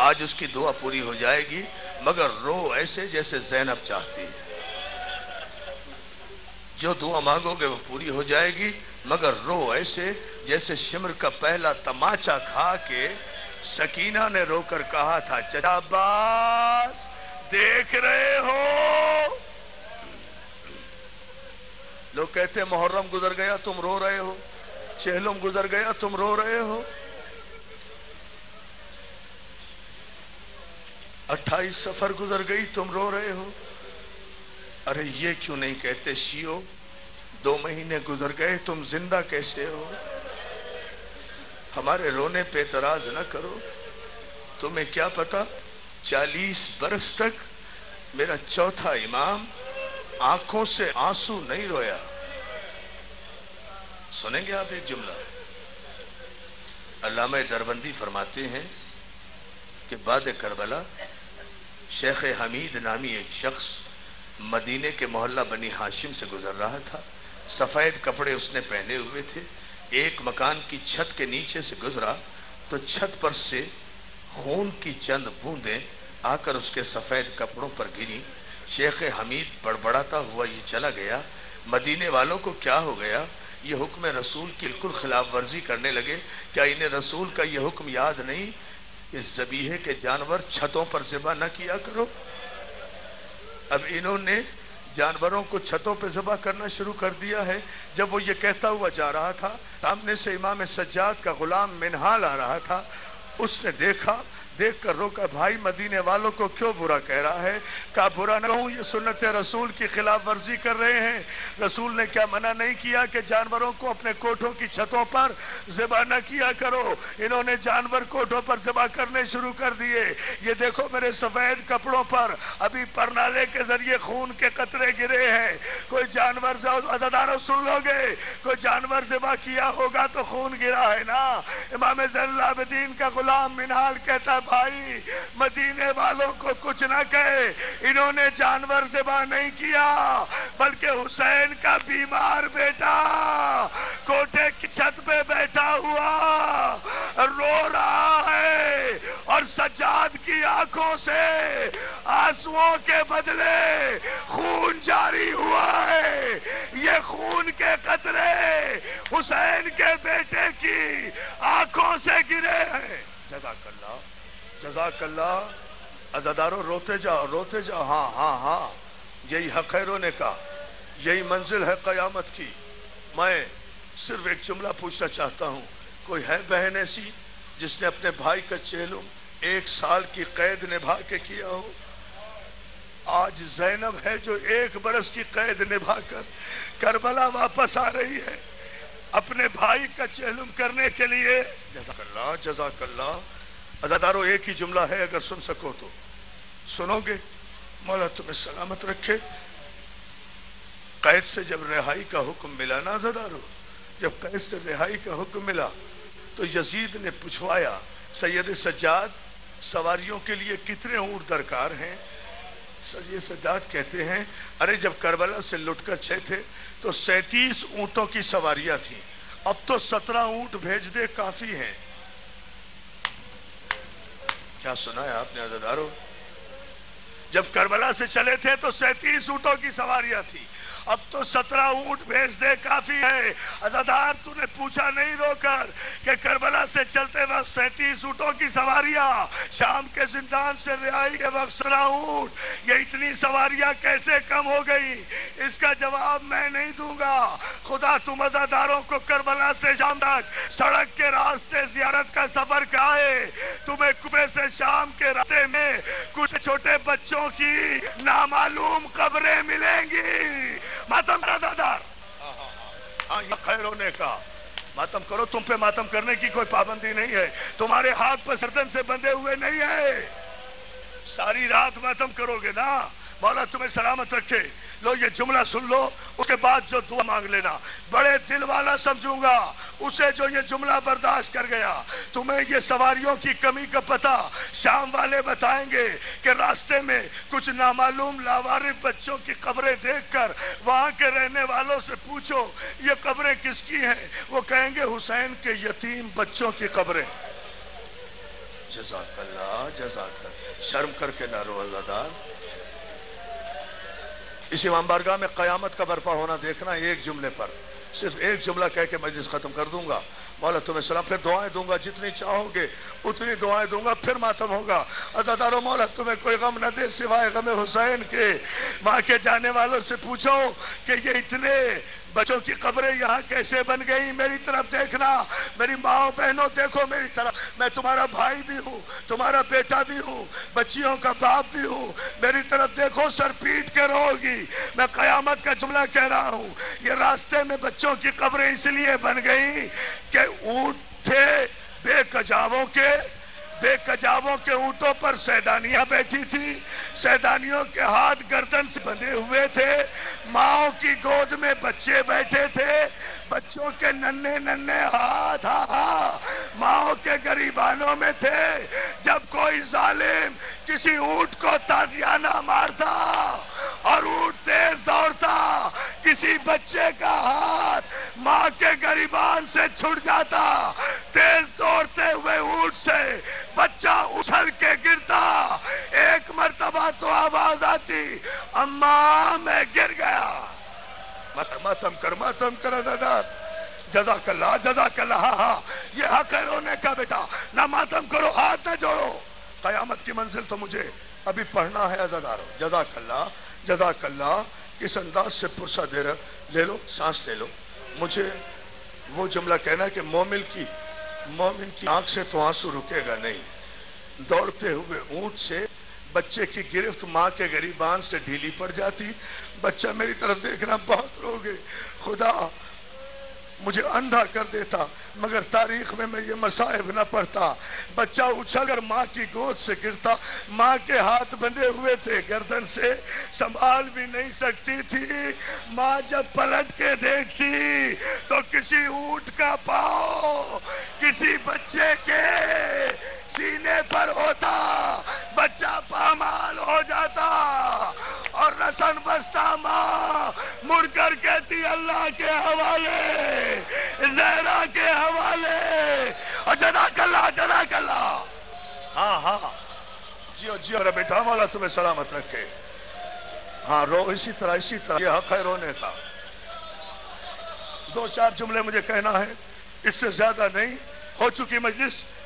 آج اس کی دعا پوری ہو جائے گی. مگر رو ایسے جیسے زینب چاہتی ہے. جو دعا مانگو گے وہ پوری ہو جائے گی، مگر رو ایسے جیسے شمر کا پہلا تماچا کھا کے سکینہ نے رو کر کہا تھا، چچا عباس دیکھ رہے ہو. لوگ کہتے ہیں محرم گزر گیا تم رو رہے ہو، چہلم گزر گیا تم رو رہے ہو، 28 سفر گزر گئی تم رو رہے ہو. ارے یہ کیوں نہیں کہتے شیعو 2 مہینے گزر گئے تم زندہ کیسے ہو؟ ہمارے رونے پہ اعتراض نہ کرو. تمہیں کیا پتا 40 برس تک میرا چوتھا امام آنکھوں سے آنسو نہیں رویا. سنیں گے آپ ایک جملہ؟ علامہ دربندی فرماتے ہیں کہ بعد کربلا شیخ حمید نامی ایک شخص مدینے کے محلہ بنی ہاشم سے گزر رہا تھا. سفید کپڑے اس نے پہنے ہوئے تھے. ایک مکان کی چھت کے نیچے سے گزرا تو چھت پر سے خون کی چند بوندیں آ کر اس کے سفید کپڑوں پر گری. شیخ حمید بڑبڑاتا ہوا یہ چلا گیا. مدینے والوں کو کیا ہو گیا؟ یہ حکم رسول کی بالکل خلاف ورزی کرنے لگے. کیا انہیں رسول کا یہ حکم یاد نہیں کہ ذبیحے کے جانور چھتوں پر ذبح نہ کیا کرو؟ اب انہوں نے جانوروں کو چھتوں پہ ذبح کرنا شروع کر دیا ہے. جب وہ یہ کہتا ہوا جا رہا تھا، سامنے سے امام سجاد کا غلام منہال آ رہا تھا. اس نے دیکھا، دیکھ کر روکا، بھائی مدینے والوں کو کیوں برا کہہ رہا ہے؟ کہا برا نہ ہوں، یہ سنت رسول کی خلاف ورزی کر رہے ہیں. رسول نے کیا منع نہیں کیا کہ جانوروں کو اپنے کوٹھوں کی چھتوں پر ذبح نہ کیا کرو؟ انہوں نے جانور کوٹھوں پر ذبح کرنے شروع کر دیے. یہ دیکھو میرے سفید کپڑوں پر ابھی پرنالے کے ذریعے خون کے قطرے گرے ہیں. کوئی جانور عزادارو سن لو گے، کوئی جانور ذبح کیا ہوگا تو خون گرا ہے نا. امام زین العابدین کا غلام منہال کہتا بھائی مدینے والوں کو کچھ نہ کہے، انہوں نے جانور ذبح نہیں کیا بلکہ حسین کا بیمار بیٹا کوٹے کی چھت پہ بیٹھا ہوا رو رہا ہے اور سجاد کی آنکھوں سے آنسوؤں کے بدلے خون جاری ہوا ہے. یہ خون کے قطرے حسین کے بیٹے کی آنکھوں سے گرے ہیں. جزاک اللہ جزاک اللہ. عزادارو روتے جاؤ روتے جاؤ. ہاں ہاں ہاں یہی حق ہے رونے کا, یہی منزل ہے قیامت کی. میں صرف ایک جملہ پوچھنا چاہتا ہوں, کوئی ہے بہن ایسی جس نے اپنے بھائی کا چہلم 1 سال کی قید نبھا کے کیا ہو؟ آج زینب ہے جو 1 برس کی قید نبھا کر کربلا واپس آ رہی ہے اپنے بھائی کا چہلم کرنے کے لیے. جزاک اللہ جزاک اللہ. عزادارو ایک ہی جملہ ہے, اگر سن سکو تو سنو گے. مولا تمہیں سلامت رکھے. قید سے جب رہائی کا حکم ملا نا عزادارو, جب قید سے رہائی کا حکم ملا تو یزید نے پوچھوایا, سید سجاد سواریوں کے لیے کتنے اونٹ درکار ہیں؟ سید سجاد کہتے ہیں ارے جب کربلا سے لٹ کر چلے تھے تو 37 اونٹوں کی سواریاں تھیں, اب تو 17 اونٹ بھیج دے کافی ہیں. کیا سنا ہے آپ نے عزادارو؟ جب کربلا سے چلے تھے تو 37 اونٹوں کی سواریاں تھیں, اب تو 17 اونٹ بھیج دے کافی ہے. عزادار تو نے پوچھا نہیں رو کر کہ کربلا سے چلتے وقت 37 اونٹوں کی سواریاں, شام کے زندان سے رہائی کے وقت 17 اونٹ, یہ اتنی سواریاں کیسے کم ہو گئی؟ اس کا جواب میں نہیں دوں گا. خدا تم عزاداروں کو کربلا سے شام تک سڑک کے راستے زیارت کا سفر کہائے. تمہیں کبے سے شام کے راستے میں کچھ چھوٹے بچوں کی نامعلوم قبریں ملیں گی. ماتم کرا دادار. ہاں یہ خیر ہونے کا ماتم کرو. تم پہ ماتم کرنے کی کوئی پابندی نہیں ہے, تمہارے ہاتھ پر سردن سے بندھے ہوئے نہیں ہے. ساری رات ماتم کرو گے نا, مولا تمہیں سلامت رکھے. لو یہ جملہ سن لو, اس کے بعد جو دعا مانگ لینا. بڑے دل والا سمجھوں گا اسے جو یہ جملہ برداشت کر گیا. تمہیں یہ سواریوں کی کمی کا پتہ شام والے بتائیں گے کہ راستے میں کچھ نامعلوم لاوارث بچوں کی قبریں دیکھ کر وہاں کے رہنے والوں سے پوچھو یہ قبریں کس کی ہیں, وہ کہیں گے حسین کے یتیم بچوں کی قبریں. جزاک اللہ جزاک اللہ. شرم کر کے نہ رو عزادار. اس امام بارگاہ میں قیامت کا برپا ہونا دیکھنا. ایک جملے پر صرف ایک جملہ کہہ کے مجلس ختم کر دوں گا. مولا تمہیں سلام. پھر دعائیں دوں گا, جتنی چاہو گے اتنی دعائیں دوں گا, پھر ماتم ہوگا. عزادارو مولا تمہیں کوئی غم نہ دے سوائے غم حسین کے. وہاں کے جانے والوں سے پوچھو کہ یہ اتنے بچوں کی قبریں یہاں کیسے بن گئی. میری طرف دیکھنا, میری ماں بہنوں دیکھو میری طرف. میں تمہارا بھائی بھی ہوں, تمہارا بیٹا بھی ہوں, بچیوں کا باپ بھی ہوں. میری طرف دیکھو, سر پیٹ کے رو گی. میں قیامت کا جملہ کہہ رہا ہوں. یہ راستے میں بچوں کی قبریں اس لیے بن گئی کہ اونٹ تھے بے کجاووں کے اونٹوں پر سیدانیاں بیٹھی تھی. سیدانیوں کے ہاتھ گردن سے بندھے ہوئے تھے. ماؤں کی گود میں بچے بیٹھے تھے. بچوں کے ننھے ننھے ہاتھ ماؤں کے گریبانوں میں تھے. جب کوئی ظالم کسی اونٹ کو تازیانہ مارتا اور اونٹ تیز دوڑتا, کسی بچے کا ہاتھ ماں کے گریبان سے چھٹ جاتا, تیز دوڑتے ہوئے اونٹ سے بچہ اچھل کے گرتا. ایک مرتبہ تو آواز آتی, اماں میں گر گیا. ماتم کر عزادار. جزاک اللہ جزاک اللہ. ہاں ہاں یہ حق ہے رونے کا بیٹا. نہ ماتم کرو, ہاتھ نہ جوڑو. قیامت کی منزل تو مجھے ابھی پڑھنا ہے عزادارو. جزاک اللہ جزاک اللہ. کس انداز سے پرسہ دے رہا, لے لو سانس لے لو. مجھے وہ جملہ کہنا ہے کہ مومن کی آنکھ سے تو آنسو رکے گا نہیں. دوڑتے ہوئے اونٹ سے بچے کی گرفت ماں کے گریبان سے ڈھیلی پڑ جاتی. بچہ میری طرف دیکھنا, بہت روگے. خدا مجھے اندھا کر دیتا مگر تاریخ میں یہ مصائب نہ پڑھتا. بچہ اچھل کر ماں کی گود سے گرتا. ماں کے ہاتھ بندھے ہوئے تھے گردن سے, سنبھال بھی نہیں سکتی تھی. ماں جب پلٹ کے دیکھتی تو کسی اونٹ کا پاؤں کسی بچے کے سینے پر ہوتا. بچہ پامال ہو جاتا اور رسن بستا. ماں مڑ کر کہتی اللہ کے حوالے, زہرا کے حوالے. اور جزاک اللہ جزاک اللہ. ہاں ہاں جیو جیو رے بیٹا, مولا تمہیں سلامت رکھے. ہاں رو اسی طرح. یہ حق ہے رونے کا. 2-4 جملے مجھے کہنا ہے, اس سے زیادہ نہیں. ہو چکی مجلس,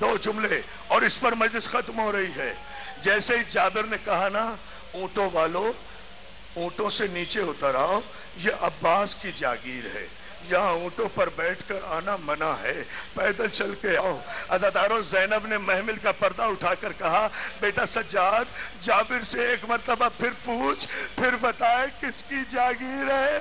دو جملے اور اس پر مجلس ختم ہو رہی ہے. جیسے ہی جابر نے کہا نا اونٹوں والوں اونٹوں سے نیچے اتر آؤ، یہ عباس کی جاگیر ہے، یہاں اونٹوں پر بیٹھ کر آنا منع ہے، پیدل چل کے آؤ. عزاداروں زینب نے محمل کا پردہ اٹھا کر کہا بیٹا سجاد جابر سے ایک مرتبہ پھر پوچھ، پھر بتائے کس کی جاگیر ہے.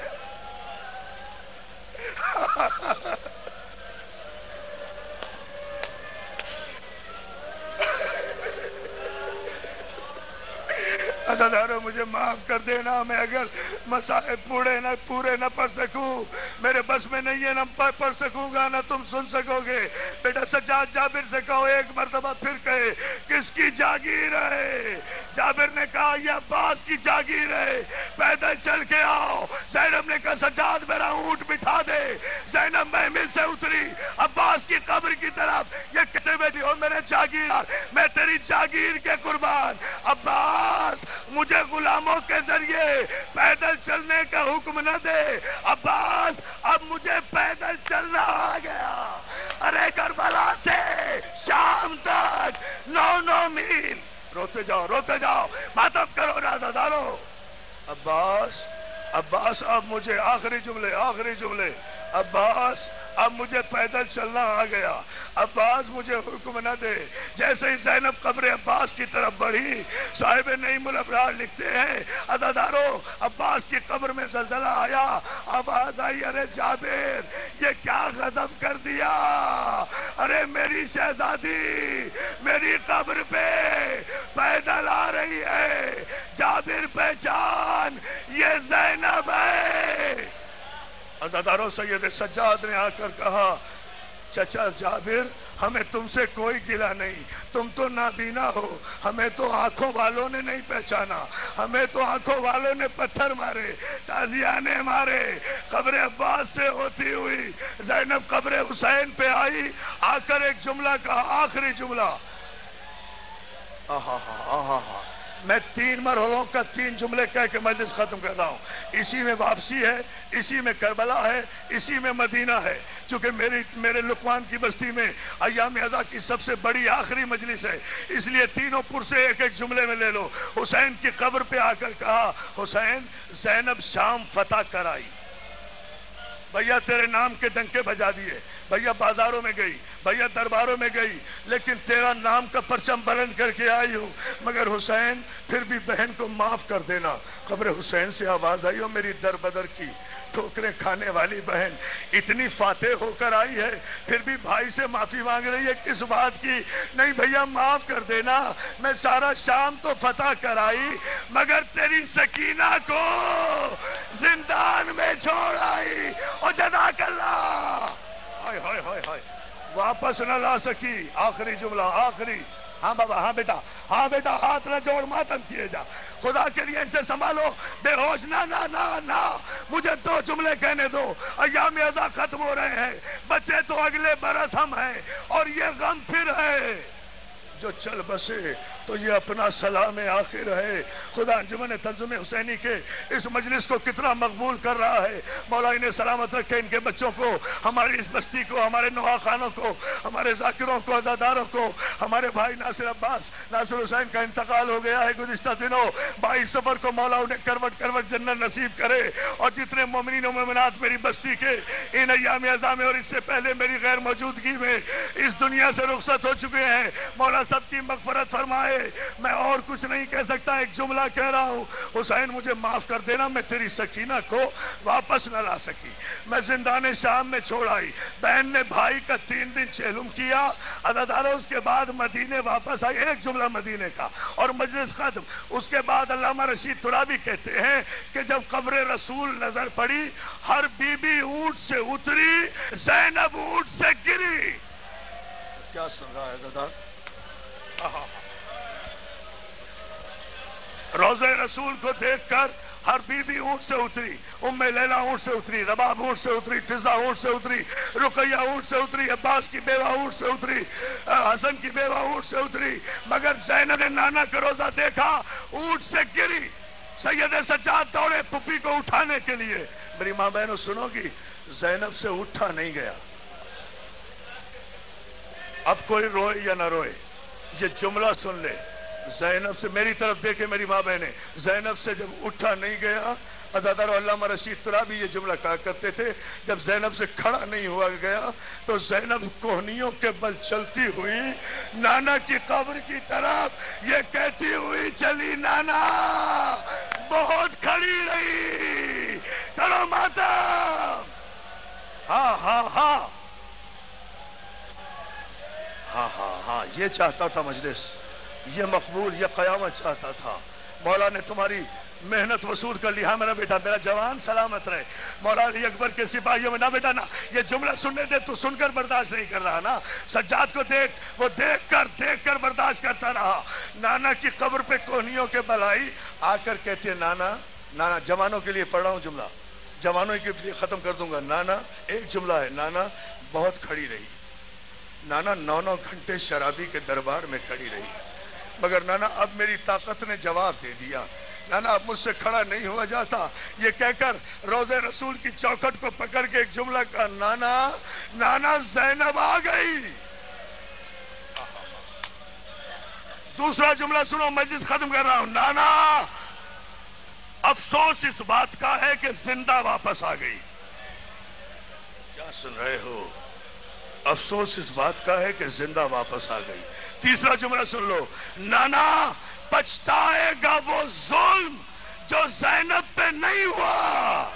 عزاداروں مجھے معاف کر دینا، میں اگر مصائب پورے نہ پڑھ سکوں، میرے بس میں نہیں ہے، نہ پڑھ سکوں گا نہ تم سن سکو گے. بیٹا سجاد جابر سے کہو ایک مرتبہ پھر کہے کس کی جاگیر ہے. جابر نے کہا یہ عباس کی جاگیر ہے، پیدل چل کے آؤ. زینب نے کہا سجاد میرا اونٹ بٹھا دے. زینب محمل سے اتری عباس کی قبر کی طرف، یہ کہتے ہوئے تھی او میرے جاگیر، میں تیری جاگیر کے قربان. عباس مجھے غلاموں کے ذریعے پیدل چلنے کا حکم نہ دے. عباس اب مجھے پیدل چلنا آ گیا. ارے کربلا سے شام تک 9 میل. روتے جاؤ ماتم کرو عزاداروں. عباس اب مجھے آخری جملے عباس اب مجھے پیدل چلنا آ گیا. عباس مجھے حکم نہ دے. جیسے ہی زینب قبر عباس کی طرف بڑھی، صاحب نعیم الابرار لکھتے ہیں عزاداروں عباس کی قبر میں زلزلہ آیا، آواز آئی ارے جابر یہ کیا غضب کر دیا، ارے میری شہزادی میری قبر پہ پیدل آ رہی ہے. جابر پہچان یہ زینب ہے. عزاداروں سید سجاد نے آ کر کہا چچا جابر ہمیں تم سے کوئی گلہ نہیں، تم تو نابینا ہو، ہمیں تو آنکھوں والوں نے نہیں پہچانا، ہمیں تو آنکھوں والوں نے پتھر مارے، تازیانے مارے. قبر عباس سے ہوتی ہوئی زینب قبر حسین پہ آئی، آ کر ایک جملہ کہا، آخری جملہ. میں 3 مرحلوں کا 3 جملے کہہ کے مجلس ختم کر رہا ہوں. اسی میں واپسی ہے، اسی میں کربلا ہے، اسی میں مدینہ ہے. چونکہ میرے لقمان کی بستی میں ایام ازا کی سب سے بڑی آخری مجلس ہے، اس لیے تینوں پر سے ایک جملے میں لے لو. حسین کی قبر پہ آ کر کہا حسین زینب شام فتح کرائی، بھیا تیرے نام کے ڈنکے بجا دیے، بھیا بازاروں میں گئی، بھیا درباروں میں گئی، لیکن تیرا نام کا پرچم بلند کر کے آئی ہوں. مگر حسین پھر بھی بہن کو معاف کر دینا. قبر حسین سے آواز آئی ہو میری در بدر کی ٹھوکریں کھانے والی بہن، اتنی فاتح ہو کر آئی ہے پھر بھی بھائی سے معافی مانگ رہی ہے، کس بات کی؟ نہیں بھیا معاف کر دینا، میں سارا شام تو فتح کرائی مگر تیری سکینہ کو زندان میں چھوڑ آئی. اور جزاک اللہ. ہائے واپس نہ لا سکی. آخری جملہ آخری. ہاں بابا ہاں بیٹا ہاتھ نہ جوڑ ماتم کیے جا، خدا کے لیے اسے سنبھالو. بے ہوش نہ مجھے 2 جملے کہنے دو. ایام ازا ختم ہو رہے ہیں، بچے تو اگلے برس ہم ہیں، اور یہ غم پھر ہے جو چل بسے تو یہ اپنا سلام آخر ہے. خدا انجمن تنظیم حسینی کے اس مجلس کو کتنا مقبول کر رہا ہے. مولا انہیں سلامت رکھے، ان کے بچوں کو، ہماری اس بستی کو، ہمارے نوحہ خانوں کو، ہمارے ذاکروں کو، عزاداروں کو. ہمارے بھائی ناصر حسین کا انتقال ہو گیا ہے گزشتہ دنوں. 22 صفر کو مولا انہیں کروٹ جنت نصیب کرے، اور جتنے مومنین و مومنات میری بستی کے ان ایام ازا میں اور اس سے پہلے میری غیر موجودگی میں اس دنیا سے رخصت ہو چکے ہیں، مولا سب کی مغفرت فرمائے. میں اور کچھ نہیں کہہ سکتا، ایک جملہ کہہ رہا ہوں، حسین مجھے معاف کر دینا، میں تیری سکینہ کو واپس نہ لا سکی، میں زندان شام میں چھوڑ آئی. بہن نے بھائی کا 3 دن چہلم کیا، عزاداروں اس کے بعد مدینے واپس آئی. ایک جملہ مدینے کا اور مجلس ختم. اس کے بعد علامہ رشید ترابی کہتے ہیں کہ جب قبر رسول نظر پڑی، ہر بی بی اونٹ سے اتری، زینب اونٹ سے گری. کیا سن رہا ہے عزادار؟ روضہ رسول کو دیکھ کر ہر بی بی اونٹ سے اتری. ام لیلہ اونٹ سے اتری، رباب اونٹ سے اتری، فضا اونٹ سے اتری، رقیہ اونٹ سے اتری، عباس کی بیوہ اونٹ سے اتری، حسن کی بیوہ اونٹ سے اتری. مگر زینب نے نانا کا روزہ دیکھا، اونٹ سے گری. سید سجاد دوڑے پھپھی کو اٹھانے کے لیے. میری ماں بہنوں سنو گی، زینب سے اٹھا نہیں گیا. اب کوئی روئے یا نہ روئے، یہ جملہ سن لے، زینب سے میری طرف دیکھے میری ماں بہنیں، زینب سے جب اٹھا نہیں گیا، ازادار علامہ رشید ترابی یہ جملہ کہا کرتے تھے، جب زینب سے کھڑا نہیں ہوا گیا تو زینب کوہنیوں کے بل چلتی ہوئی نانا کی قبر کی طرف یہ کہتی ہوئی چلی، نانا بہت کھڑی رہی، کرو ماتم، ہاں ہاں ہاں ہاں ہاں ہاں، یہ چاہتا تھا مجلس، یہ مقبول، یہ قیامت چاہتا تھا۔ مولا نے تمہاری محنت وصول کر لی۔ ہاں میرا بیٹا، میرا جوان سلامت رہے۔ مولا علی اکبر کے سپاہیوں میں نہ بیٹا نا، یہ جملہ سننے دے، تو سن کر برداشت نہیں کر رہا نا۔ سجاد کو دیکھ، وہ دیکھ کر برداشت کرتا رہا۔ نانا کی قبر پہ کوہنیوں کے بلائی آ کر کہتے ہیں، نانا نانا، جوانوں کے لیے پڑھ رہا ہوں جملہ، جوانوں کے لیے ختم کر دوں گا۔ نانا، ایک جملہ ہے، نانا بہت کھڑی رہی، نانا 9 گھنٹے شرابی کے دربار میں کھڑی رہی، مگر نانا اب میری طاقت نے جواب دے دیا، نانا اب مجھ سے کھڑا نہیں ہوا جاتا۔ یہ کہہ کر روضہ رسول کی چوکھٹ کو پکڑ کے ایک جملہ کہا، نانا نانا زینب آ گئی۔ دوسرا جملہ سنو، مجلس ختم کر رہا ہوں، نانا افسوس اس بات کا ہے کہ زندہ واپس آ گئی۔ کیا سن رہے ہو؟ افسوس اس بات کا ہے کہ زندہ واپس آ گئی۔ تیسرا جملہ سن لو، نانا پچھتائے گا وہ ظلم جو زینب پہ نہیں ہوا۔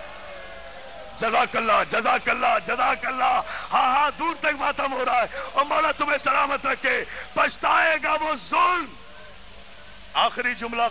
جزاک اللہ، جزاک اللہ، جزاک اللہ۔ ہاں ہاں، دور تک ماتم ہو رہا ہے، اور مولا تمہیں سلامت رکھے۔ پچھتائے گا وہ ظلم۔ آخری جملہ،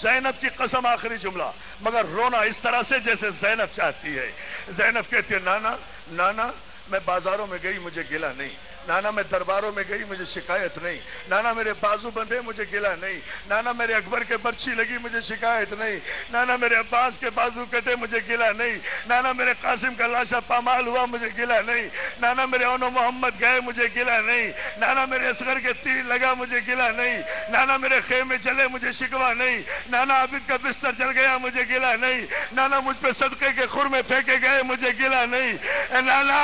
زینب کی قسم، آخری جملہ، مگر رونا اس طرح سے جیسے زینب چاہتی ہے۔ زینب کہتی ہے، نانا نانا میں بازاروں میں گئی، مجھے گلا نہیں، نانا میں درباروں میں گئی، مجھے شکایت نہیں، نانا میرے بازو بندھے، مجھے گلا نہیں، نانا میرے اکبر کے برچھی لگی، مجھے شکایت نہیں، نانا میرے عباس کے بازو کٹے، مجھے گلا نہیں، نانا میرے قاسم کا لاشا پامال ہوا، مجھے گلا نہیں، نانا میرے اونو محمد گئے، مجھے گلا نہیں، نانا میرے اصغر کے تیر لگا، مجھے گلا نہیں، نانا میرے خیمے چلے، مجھے شکوا نہیں، نانا عابد کا بستر جل گیا، مجھے گلا نہیں، نانا مجھ پہ صدقے کے خرمے پھینکے گئے، مجھے گلا نہیں، نانا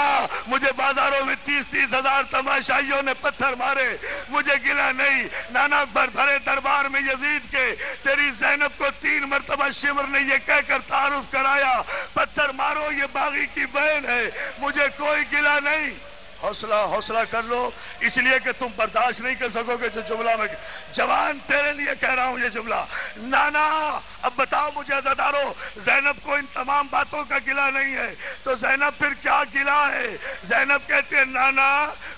مجھے بازاروں میں 30 ہزار تماشائیوں نے پتھر مارے، مجھے گلا نہیں، نانا بھرے دربار میں یزید کے تیری زینب کو 3 مرتبہ شمر نے یہ کہہ کر تعارف کرایا، پتھر مارو یہ باغی کی بہن ہے، مجھے کوئی گلا نہیں۔ حوصلہ کر لو، اس لیے کہ تم برداشت نہیں کر سکو گے جو جملہ میں، جوان تیرے لیے کہہ رہا ہوں یہ جملہ۔ نانا اب بتاؤ مجھے عزادارو، زینب کو ان تمام باتوں کا گلا نہیں ہے تو زینب پھر کیا گلا ہے؟ زینب کہتے ہیں، نانا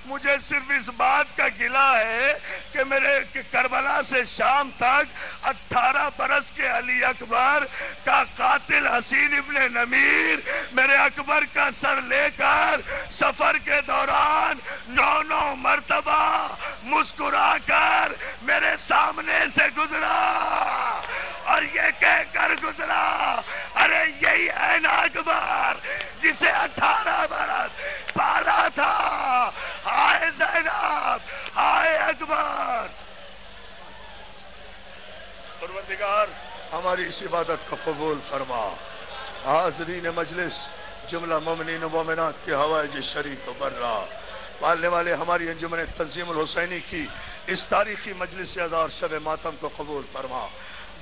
مجھے صرف اس بات کا گلا ہے کہ میرے کربلا سے شام تک 18 برس کے علی اکبر کا قاتل حسین ابن نمیر میرے اکبر کا سر لے کر سفر کے دوران 9 مرتبہ مسکرا کر میرے سامنے سے گزرا، اور یہ کہہ کر گزرا، ارے یہی ہے نا اکبر جسے 18 برس پالا تھا، ہائے زینب، ہائے اکبر۔ پروردگار ہماری اس عبادت کو قبول فرما۔ حاضرین مجلس، جملہ مومنین و مومنات کے حوائج شریف و برا، پالنے والے ہماری انجمن تنظیم الحسینی کی اس تاریخی مجلس اعزاز اور شب ماتم کو قبول فرما۔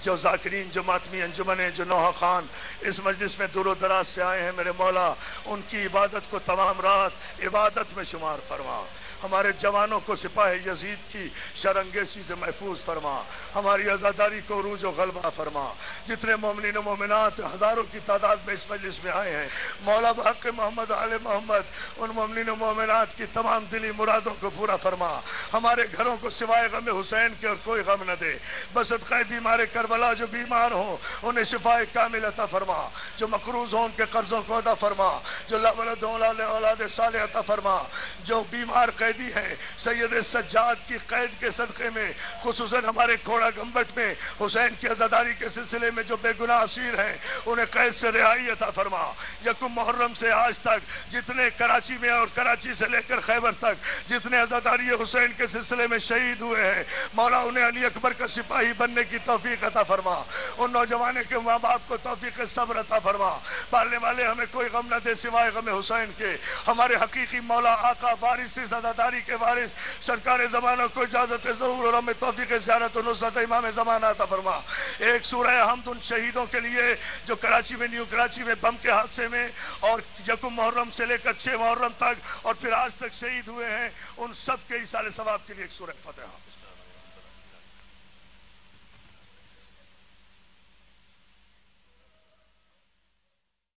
جو ذاکرین، جو ماتمی انجمنیں، جو نوحہ خان اس مجلس میں دور و دراز سے آئے ہیں، میرے مولا ان کی عبادت کو تمام رات عبادت میں شمار فرما۔ ہمارے جوانوں کو سپاہ یزید کی شرانگیزی سے محفوظ فرما، ہماری عزاداری کو عروج و غلبہ فرما۔ جتنے مومنین و مومنات ہزاروں کی تعداد میں اس مجلس میں آئے ہیں، مولا بحق محمد آل محمد ان مومنین و مومنات کی تمام دلی مرادوں کو پورا فرما۔ ہمارے گھروں کو سوائے غم حسین کے اور کوئی غم نہ دے۔ بسط قیدی مارے کربلا جو بیمار ہوں انہیں شفا کامل عطا فرما، جو مقروض ہوں ان کے قرضوں کو ادا فرما، جو لا ولد اولاد صالح عطا فرما، جو بیمار قیدی ہیں سید سجاد کی قید کے صدقے میں، خصوصاً ہمارے کھوڑا گنبٹ میں حسین کی عزاداری کے سلسلے میں جو بے گناہ اسیر ہیں انہیں قید سے رہائی عطا فرما۔ یکم محرم سے آج تک جتنے کراچی میں اور کراچی سے لے کر خیبر تک جتنے عزاداری حسین کے سلسلے میں شہید ہوئے ہیں، مولا انہیں علی اکبر کا سپاہی بننے کی توفیق عطا فرما۔ ان نوجوانوں کے ماں باپ کو توفیق صبر عطا فرما۔ پالنے والے ہمیں کوئی غم نہ دے سوائے غم حسین کے۔ ہمارے حقیقی مولا آقا آقا وارث عزاداری کے وارث سرکار زمانہ کو اجازت ظہور اور ہمیں توفیق زیارت و نصرت امام زمانہ عطا فرما. ایک سورہ حمد ان شہیدوں کے لیے جو کراچی میں، نیو کراچی میں بم کے حادثے میں اور یکم محرم سے لے کر 6 محرم تک اور پھر آج تک شہید ہوئے ہیں، ان سب کے ایصال ثواب کے لیے ایک سورہ فاتحہ.